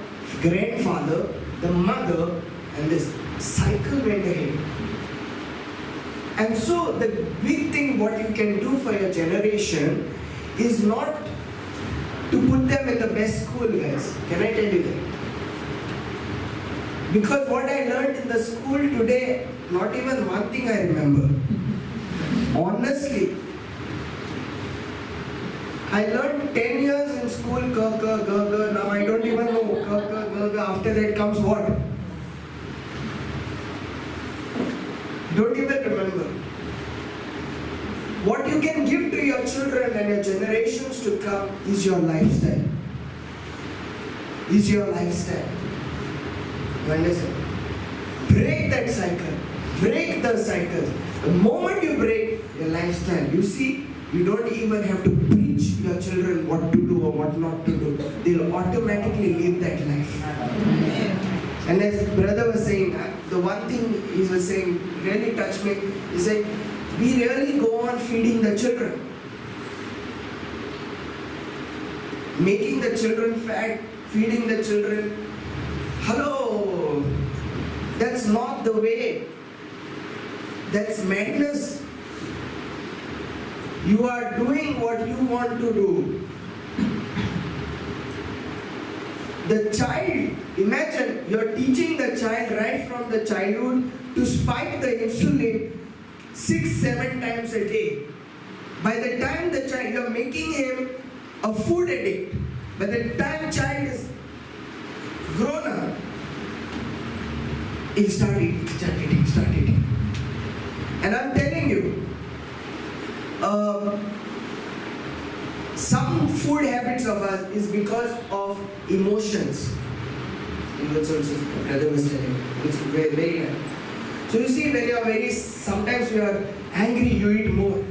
grandfather, the mother, and this cycle went ahead. And so the big thing what you can do for your generation is not to put them in the best school, guys. Can I tell you that? Because what I learned in the school today, not even one thing I remember. Honestly, I learned 10 years in school, ka, ka, ga, ga. Now I don't even know, ka, ka, ga, ga. After that comes what? Don't even remember. What you can give to your children and your generations to come is your lifestyle. Is your lifestyle. You understand? Break that cycle. Break the cycle. The moment you break your lifestyle, you see, you don't even have to preach your children what to do or what not to do. They'll automatically live that life. And as brother was saying, the one thing he was saying really touched me. He said, we really go on feeding the children. Making the children fat, feeding the children. Hello, that's not the way. That's madness. You are doing what you want to do. The child, imagine you're teaching the child right from the childhood to spike the insulin 6-7 times a day. By the time the child, you're making him a food addict. By the time child is grown up, he'll start eating. And I'm telling you, some food habits of us is because of emotions. That's also brother was telling me. It's very, very right. So you see, when you are sometimes you are angry, you eat more.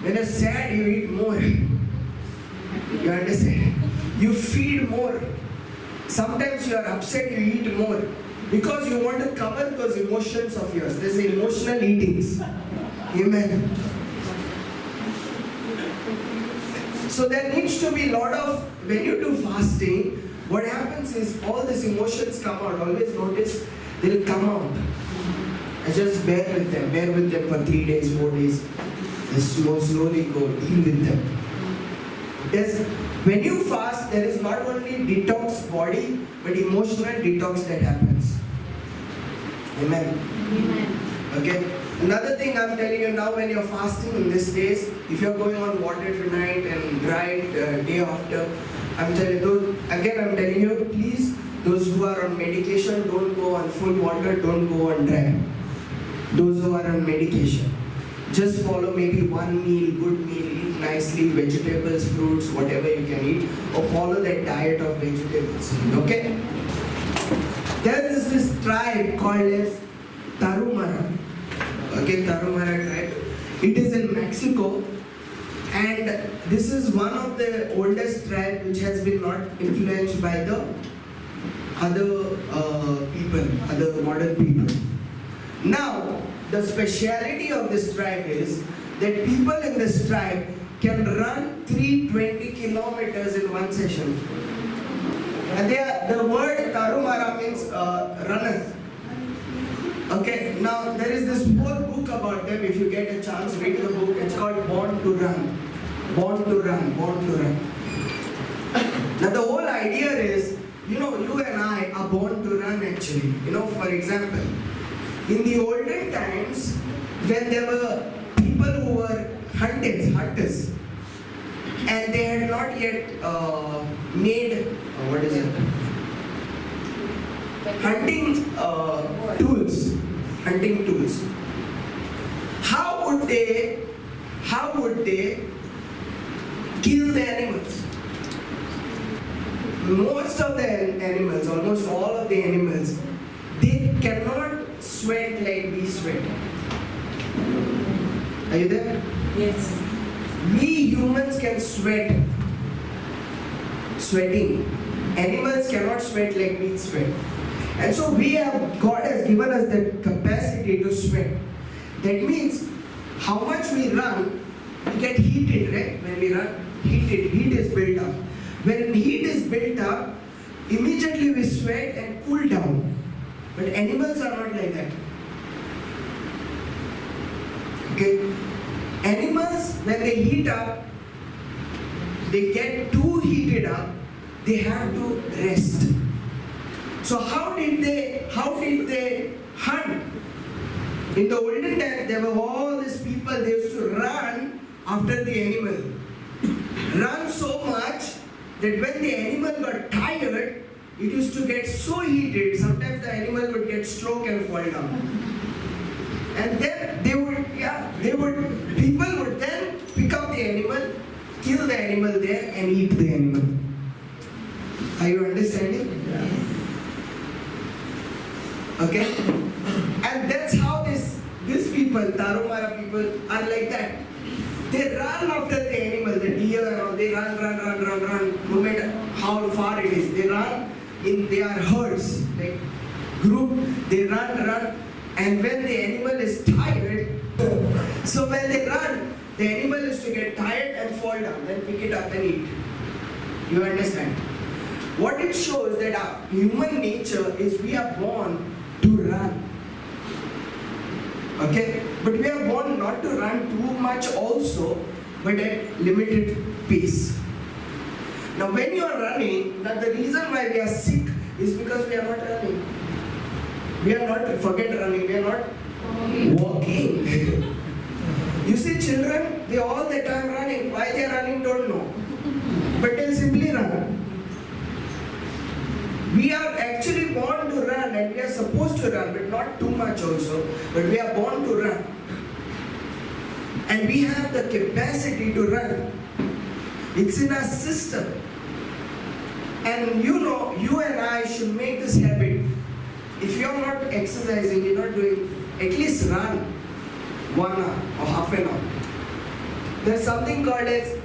When you're sad, you eat more. You understand? You feed more. Sometimes you are upset, you eat more. Because you want to cover those emotions of yours. There's emotional eatings. Amen. So there needs to be a lot of, when you do fasting, what happens is all these emotions come out. Always notice they'll come out. I just bear with them for 3 days, 4 days. Just slowly go, deal with them. When you fast, there is not only detox body, but emotional detox that happens. Amen. Amen. Okay. Another thing I'm telling you now, when you're fasting in these days, if you're going on water tonight and dry day after, I'm telling you, please, those who are on medication, don't go on full water, don't go on dry. Those who are on medication, just follow maybe one meal, good meal, eat nicely, vegetables, fruits, whatever you can eat, or follow that diet of vegetables. Okay? There is this tribe called as Tarahumara. Okay, Tarahumara tribe. It is in Mexico, and this is one of the oldest tribes which has been not influenced by the other other modern people. Now, the speciality of this tribe is that people in this tribe can run 320 kilometers in one session. And the word Tarahumara means runners. Okay, now there is this whole book about them. If you get a chance, read the book. It's called Born to Run. Born to Run, Born to Run. Now the whole idea is, you and I are born to run actually. For example, in the olden times, when there were people who were hunters, and they had not yet made, hunting tools. How would they kill the animals? Most of the animals, almost all of the animals, they cannot sweat like we sweat. Are you there? Yes. We humans can sweat. Sweating. Animals cannot sweat like we sweat. And so God has given us the capacity to sweat. That means how much we run, we get heated, right? When we run, heat is built up. When heat is built up, immediately we sweat and cool down. But animals are not like that. Okay? Animals, when they heat up, they get too heated up, they have to rest. So how did they hunt? In the olden times, there were all these people, they used to run after the animal. Run so much that when the animal got tired, it used to get so heated, sometimes the animal would get stroke and fall down. And then people would then pick up the animal, kill the animal there and eat the animal. Are you understanding? Okay? And that's how these people, Tarahumara people, are like that. They run after the animal, the deer and all, they run, no matter how far it is. They run in their herds, like group, they run, and when the animal is tired, so when they run, the animal is to get tired and fall down, then pick it up and eat. You understand? What it shows that our human nature is we are born to run. Okay? But we are born not to run too much also, but at limited pace. Now when you are running, now the reason why we are sick is because we are not running. We are not, forget running, we are not walking. You see children, they all the time running. Why they are running, don't know. But they'll simply run. We are actually born to run and we are supposed to run, but not too much also. But we are born to run. And we have the capacity to run. It's in our system. And you know, you and I should make this habit. If you are not exercising, you are not doing, at least run 1 hour or half an hour. There's something called as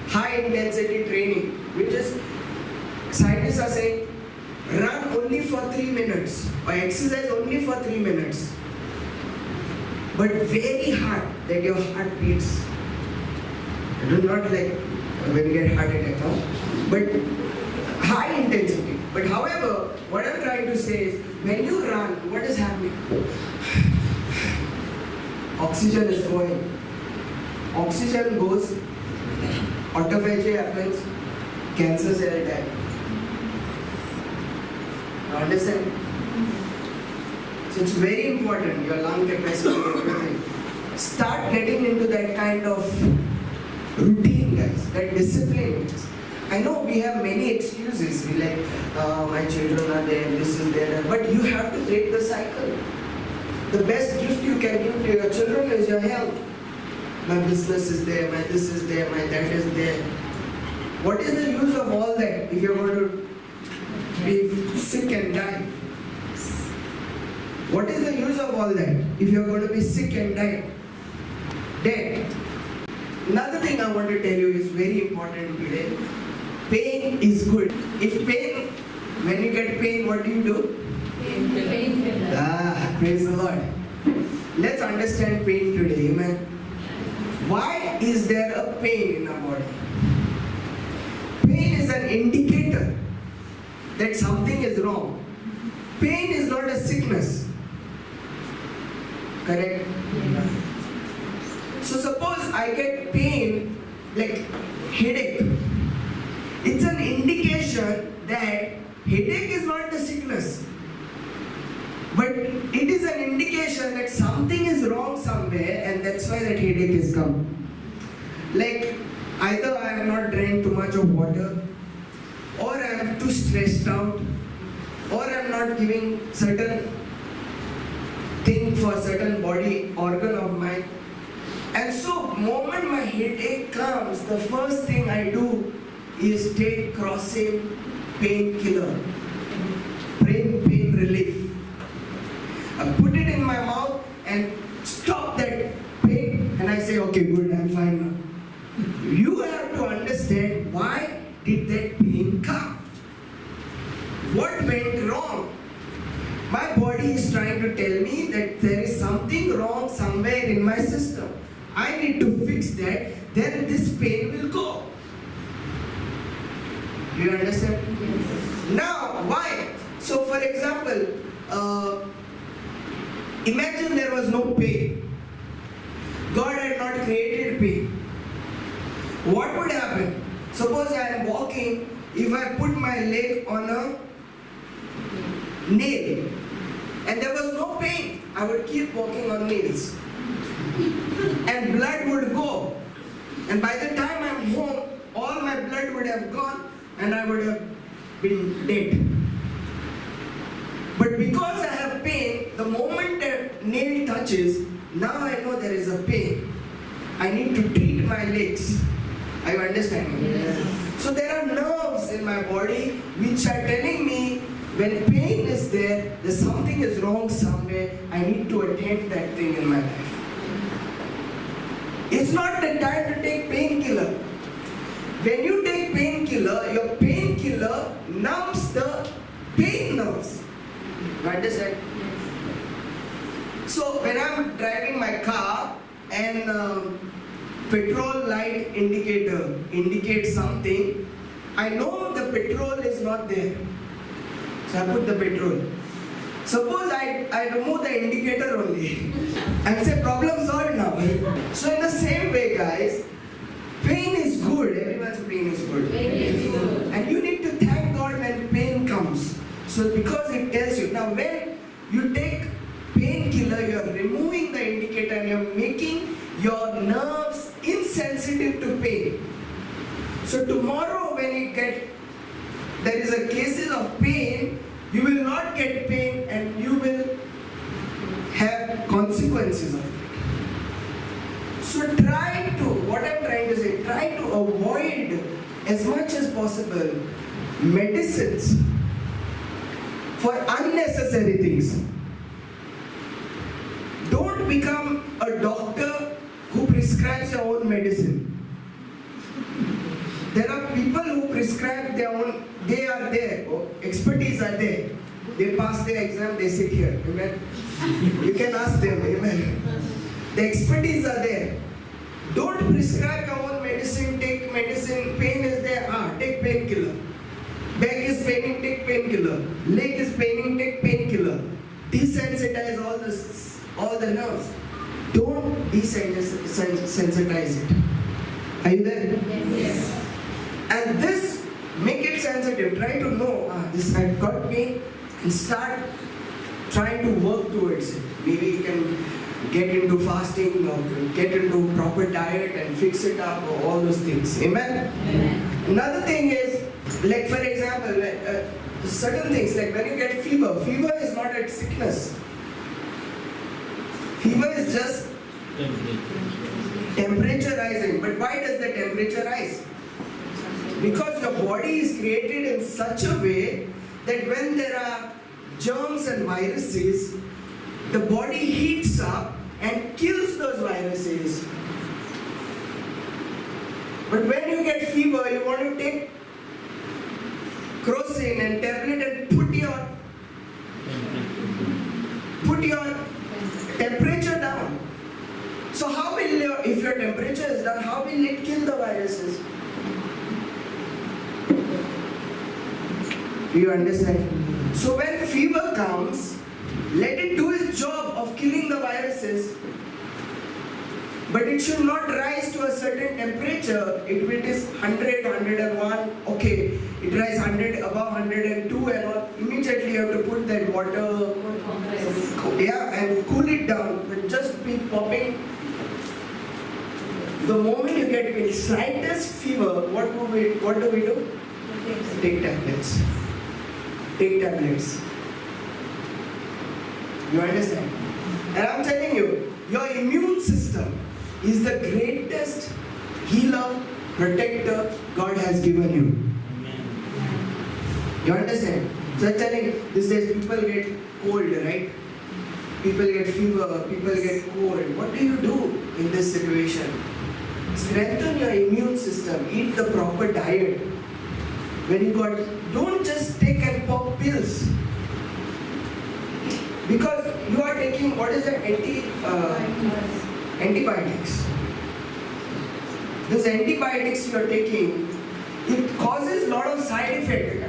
high intensity training, which is, scientists are saying, run only for 3 minutes or exercise only for 3 minutes. But very hard, that your heart beats. It is not like when you get heart attack, no? But high intensity. But however, what I'm trying to say is, when you run, what is happening? Oxygen is going. Oxygen goes, autophagy happens, cancer cell die. You understand? So it's very important, your lung capacity, everything. Start getting into that kind of routine, guys, that discipline, guys. I know we have many excuses, we like, my children are there, this is there, but you have to break the cycle. The best gift you can give to your children is your health. My business is there, my this is there, my that is there. What is the use of all that if you're going to be sick and die? What is the use of all that if you're going to be sick and die? Dead. Another thing I want to tell you is very important today. Pain is good. If pain, when you get pain, what do? Praise the Lord. Let's understand pain today, amen. Why is there a pain in our body? Pain is an indicator that something is wrong. Pain is not a sickness. Correct? Yes. So suppose I get pain, like headache. It's an indication that headache is not the sickness. But it is an indication that something is wrong somewhere and that's why that headache is come. Like either I have not drank too much of water, or I am too stressed out, or I am not giving certain thing for certain body organ of mine. And so moment my headache comes, the first thing I do is take crossing painkiller, pain relief. I put it in my mouth and stop that pain and I say, okay, good, I'm fine now. You have to understand why did that pain come? What went wrong? My body is trying to tell me that there is something wrong somewhere in my system. I need to fix that, then this pain will go. Do you understand? Yes. Now, why? So for example, imagine there was no pain. God had not created pain. What would happen? Suppose I am walking, if I put my leg on a nail and there was no pain, I would keep walking on nails. And blood would go. And by the time I'm home, all my blood would have gone and I would have been dead. But because I have pain, the moment a nail touches, now I know there is a pain. I need to treat my legs. Are you understanding? Yes. So there are nerves in my body which are telling me when pain is there, there's something is wrong somewhere. I need to attend that thing in my life. It's not the time to take painkiller. When you take painkiller, your painkiller numbs the pain nerves. You understand? So when I'm driving my car and petrol light indicator indicates something, I know the petrol is not there. So I put the petrol. Suppose I remove the indicator only and say problem solved now. So in the same way guys, pain is good. Everyone's pain is good. And you need to thank God when pain comes. So because it tells you. Now when you take painkiller, you are removing the indicator and you are making your nerves insensitive to pain. So tomorrow when there is a cases of pain, you will not get pain and you will have consequences of it. So what I'm trying to say, try to avoid as much as possible medicines for unnecessary things. Don't become a doctor who prescribes your own medicine. There are people who prescribe their own, they are there, expertise are there. They pass their exam, they sit here, amen. You can ask them, amen. The expertise are there. Don't prescribe your own medicine, take medicine, pain is there, take painkiller. Back is paining, take painkiller. Leg is paining, take painkiller. Desensitize all the nerves. Don't desensitize it. Are you there? Yes. And this, make it sensitive. Try to know, this I've got pain, and start trying to work towards it. Maybe you can get into fasting or get into proper diet and fix it up or all those things. Amen? Amen. Another thing is, like for example, certain things like when you get fever is not a sickness. Fever is just temperature rising. But why does the temperature rise? Because your body is created in such a way that when there are germs and viruses, the body heats up and kills those viruses. But when you get fever, you want to take crocin and tablet and put your temperature down. So how will if your temperature is down, how will it kill the viruses? Do you understand? So when fever comes, let it do its job of killing the viruses, but it should not rise to a certain temperature. If it is 100, 101, okay, it rises 100, above 102 and all, immediately you have to put that water, and cool it down, but just be popping. The moment you get the slightest fever, what do we do? Take tablets. Take tablets. You understand? And I'm telling you, your immune system is the greatest healer, protector God has given you. You understand? So I'm telling you, these days people get cold, right? People get fever, people get cold. What do you do in this situation? Strengthen your immune system, eat the proper diet. Don't just take and pop pills. Because you are taking, what is that, antibiotics. Those antibiotics you are taking, it causes a lot of side effects.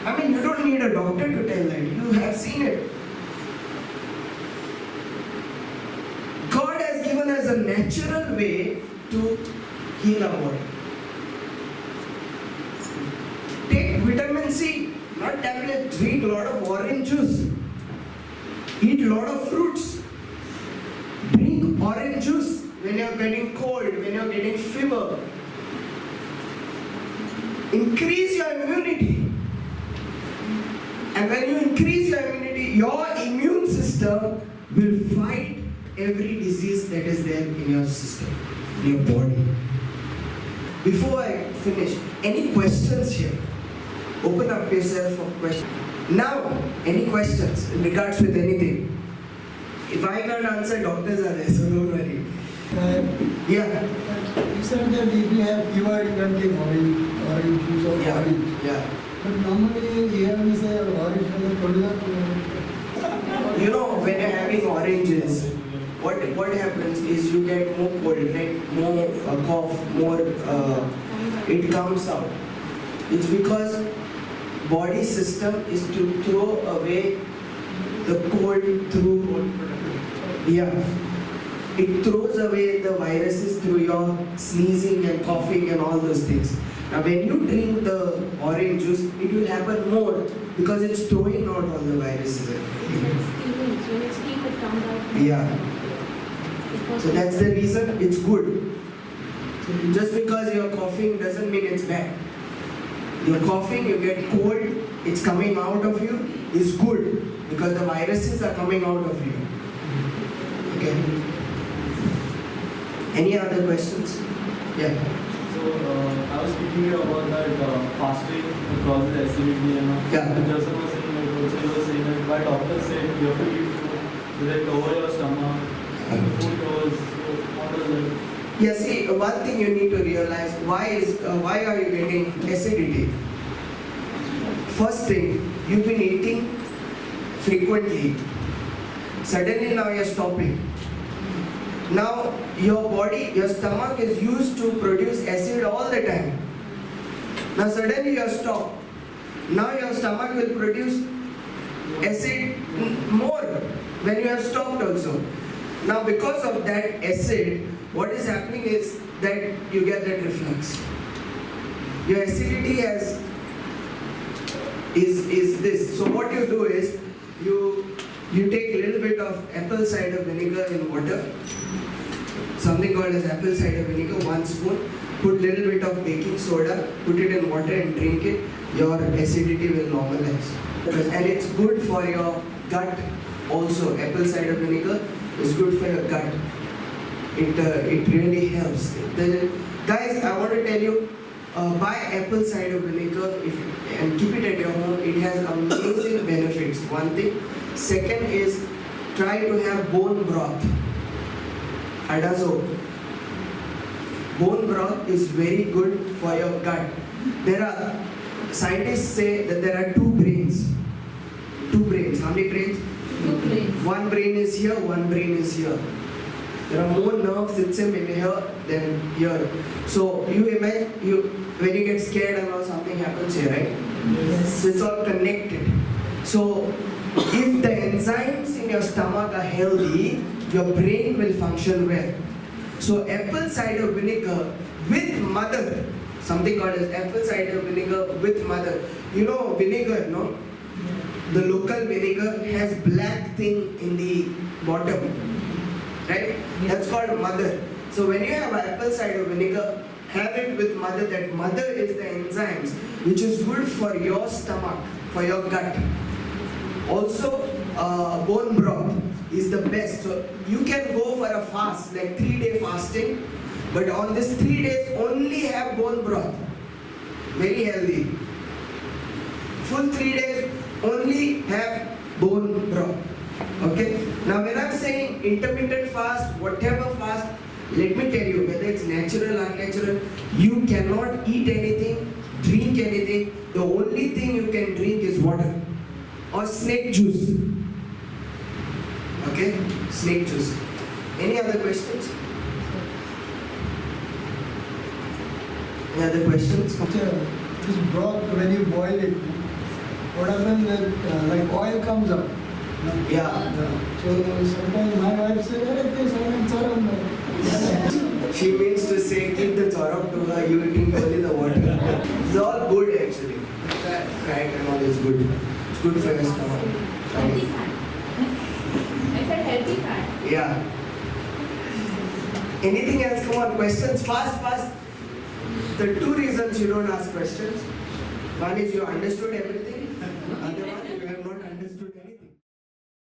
I mean, you don't need a doctor to tell that. You have seen it. God has given us a natural way to heal our body. Take vitamin C. Not tablet, drink a lot of orange juice. Eat a lot of fruits. Drink orange juice when you're getting cold, when you're getting fever. Increase your immunity. And when you increase your immunity, your immune system will fight every disease that is there in your system, in your body. Before I finish, any questions here? Open up yourself for questions. Now, any questions in regards with anything? If I can't answer, doctors are there, so don't worry. Yeah. You said that if you have fever, you can take orange juice or Yeah. orange. Yeah. But normally here we say orange has You know, when you're having oranges, what happens is you get more cold, right? More cough, more it comes out. It's because body system is to throw away the cold through, yeah. It throws away the viruses through your sneezing and coughing and all those things. Now when you drink the orange juice, it will happen more because it's throwing out all the viruses. When it's steam, it comes out. Yeah. So that's the reason it's good. Just because you're coughing doesn't mean it's bad. You're coughing, you get cold, it's coming out of you, is good because the viruses are coming out of you. Okay. Any other questions? Yeah. So I was speaking about that fasting causes acidity and all. Yeah. And Joseph was saying that also you were saying that why doctors say you have to eat food so that cover your stomach and the food covers. So how does that? Yeah, see, one thing you need to realize, why are you getting acidity? First thing, you've been eating frequently. Suddenly now you're stopping. Now your body, your stomach is used to produce acid all the time. Now suddenly you're stopped. Now your stomach will produce acid more when you have stopped also. Now because of that acid, what is happening is that you get that reflux. Your acidity is this. So what you do is you take a little bit of apple cider vinegar in water, something called as apple cider vinegar, 1 spoon, put little bit of baking soda, put it in water and drink it, your acidity will normalize. And it's good for your gut also. Apple cider vinegar is good for your gut. It really helps. Guys, I want to tell you, buy apple cider vinegar and keep it at your home. It has amazing benefits. One thing. Second is try to have bone broth. Adazo. Bone broth is very good for your gut. Scientists say that there are two brains. Two brains. How many brains? 2 brains. One brain is here, one brain is here. There are more nerve system in here than here. So you imagine when you get scared and something happens here, right? Yes. So it's all connected. So if the enzymes in your stomach are healthy, your brain will function well. So apple cider vinegar with mother, something called as apple cider vinegar with mother. You know vinegar, no? The local vinegar has black thing in the bottom, right? That's called mother. So when you have apple cider vinegar, have it with mother. That mother is the enzymes which is good for your stomach, for your gut. Also, bone broth is the best. So you can go for a fast, like 3-day fasting, but on this 3 days only have bone broth. Very healthy. Full 3 days only have bone broth. Okay? Now when I'm saying intermittent fast, whatever fast, let me tell you, whether it's natural or unnatural, you cannot eat anything, drink anything. The only thing you can drink is water or snake juice. Okay? Snake juice. Any other questions? Any other questions? This broth, when you boil it, what happens when like oil comes up? Yeah. So sometimes my wife says, She means to say, keep the charak to her, you drink only the water. It's all good actually. Fried and all is good. It's good for your stomach. Healthy fat. I said healthy fat. Yeah. Anything else? Come on, questions fast, fast. The two reasons you don't ask questions. One is you understood everything. Other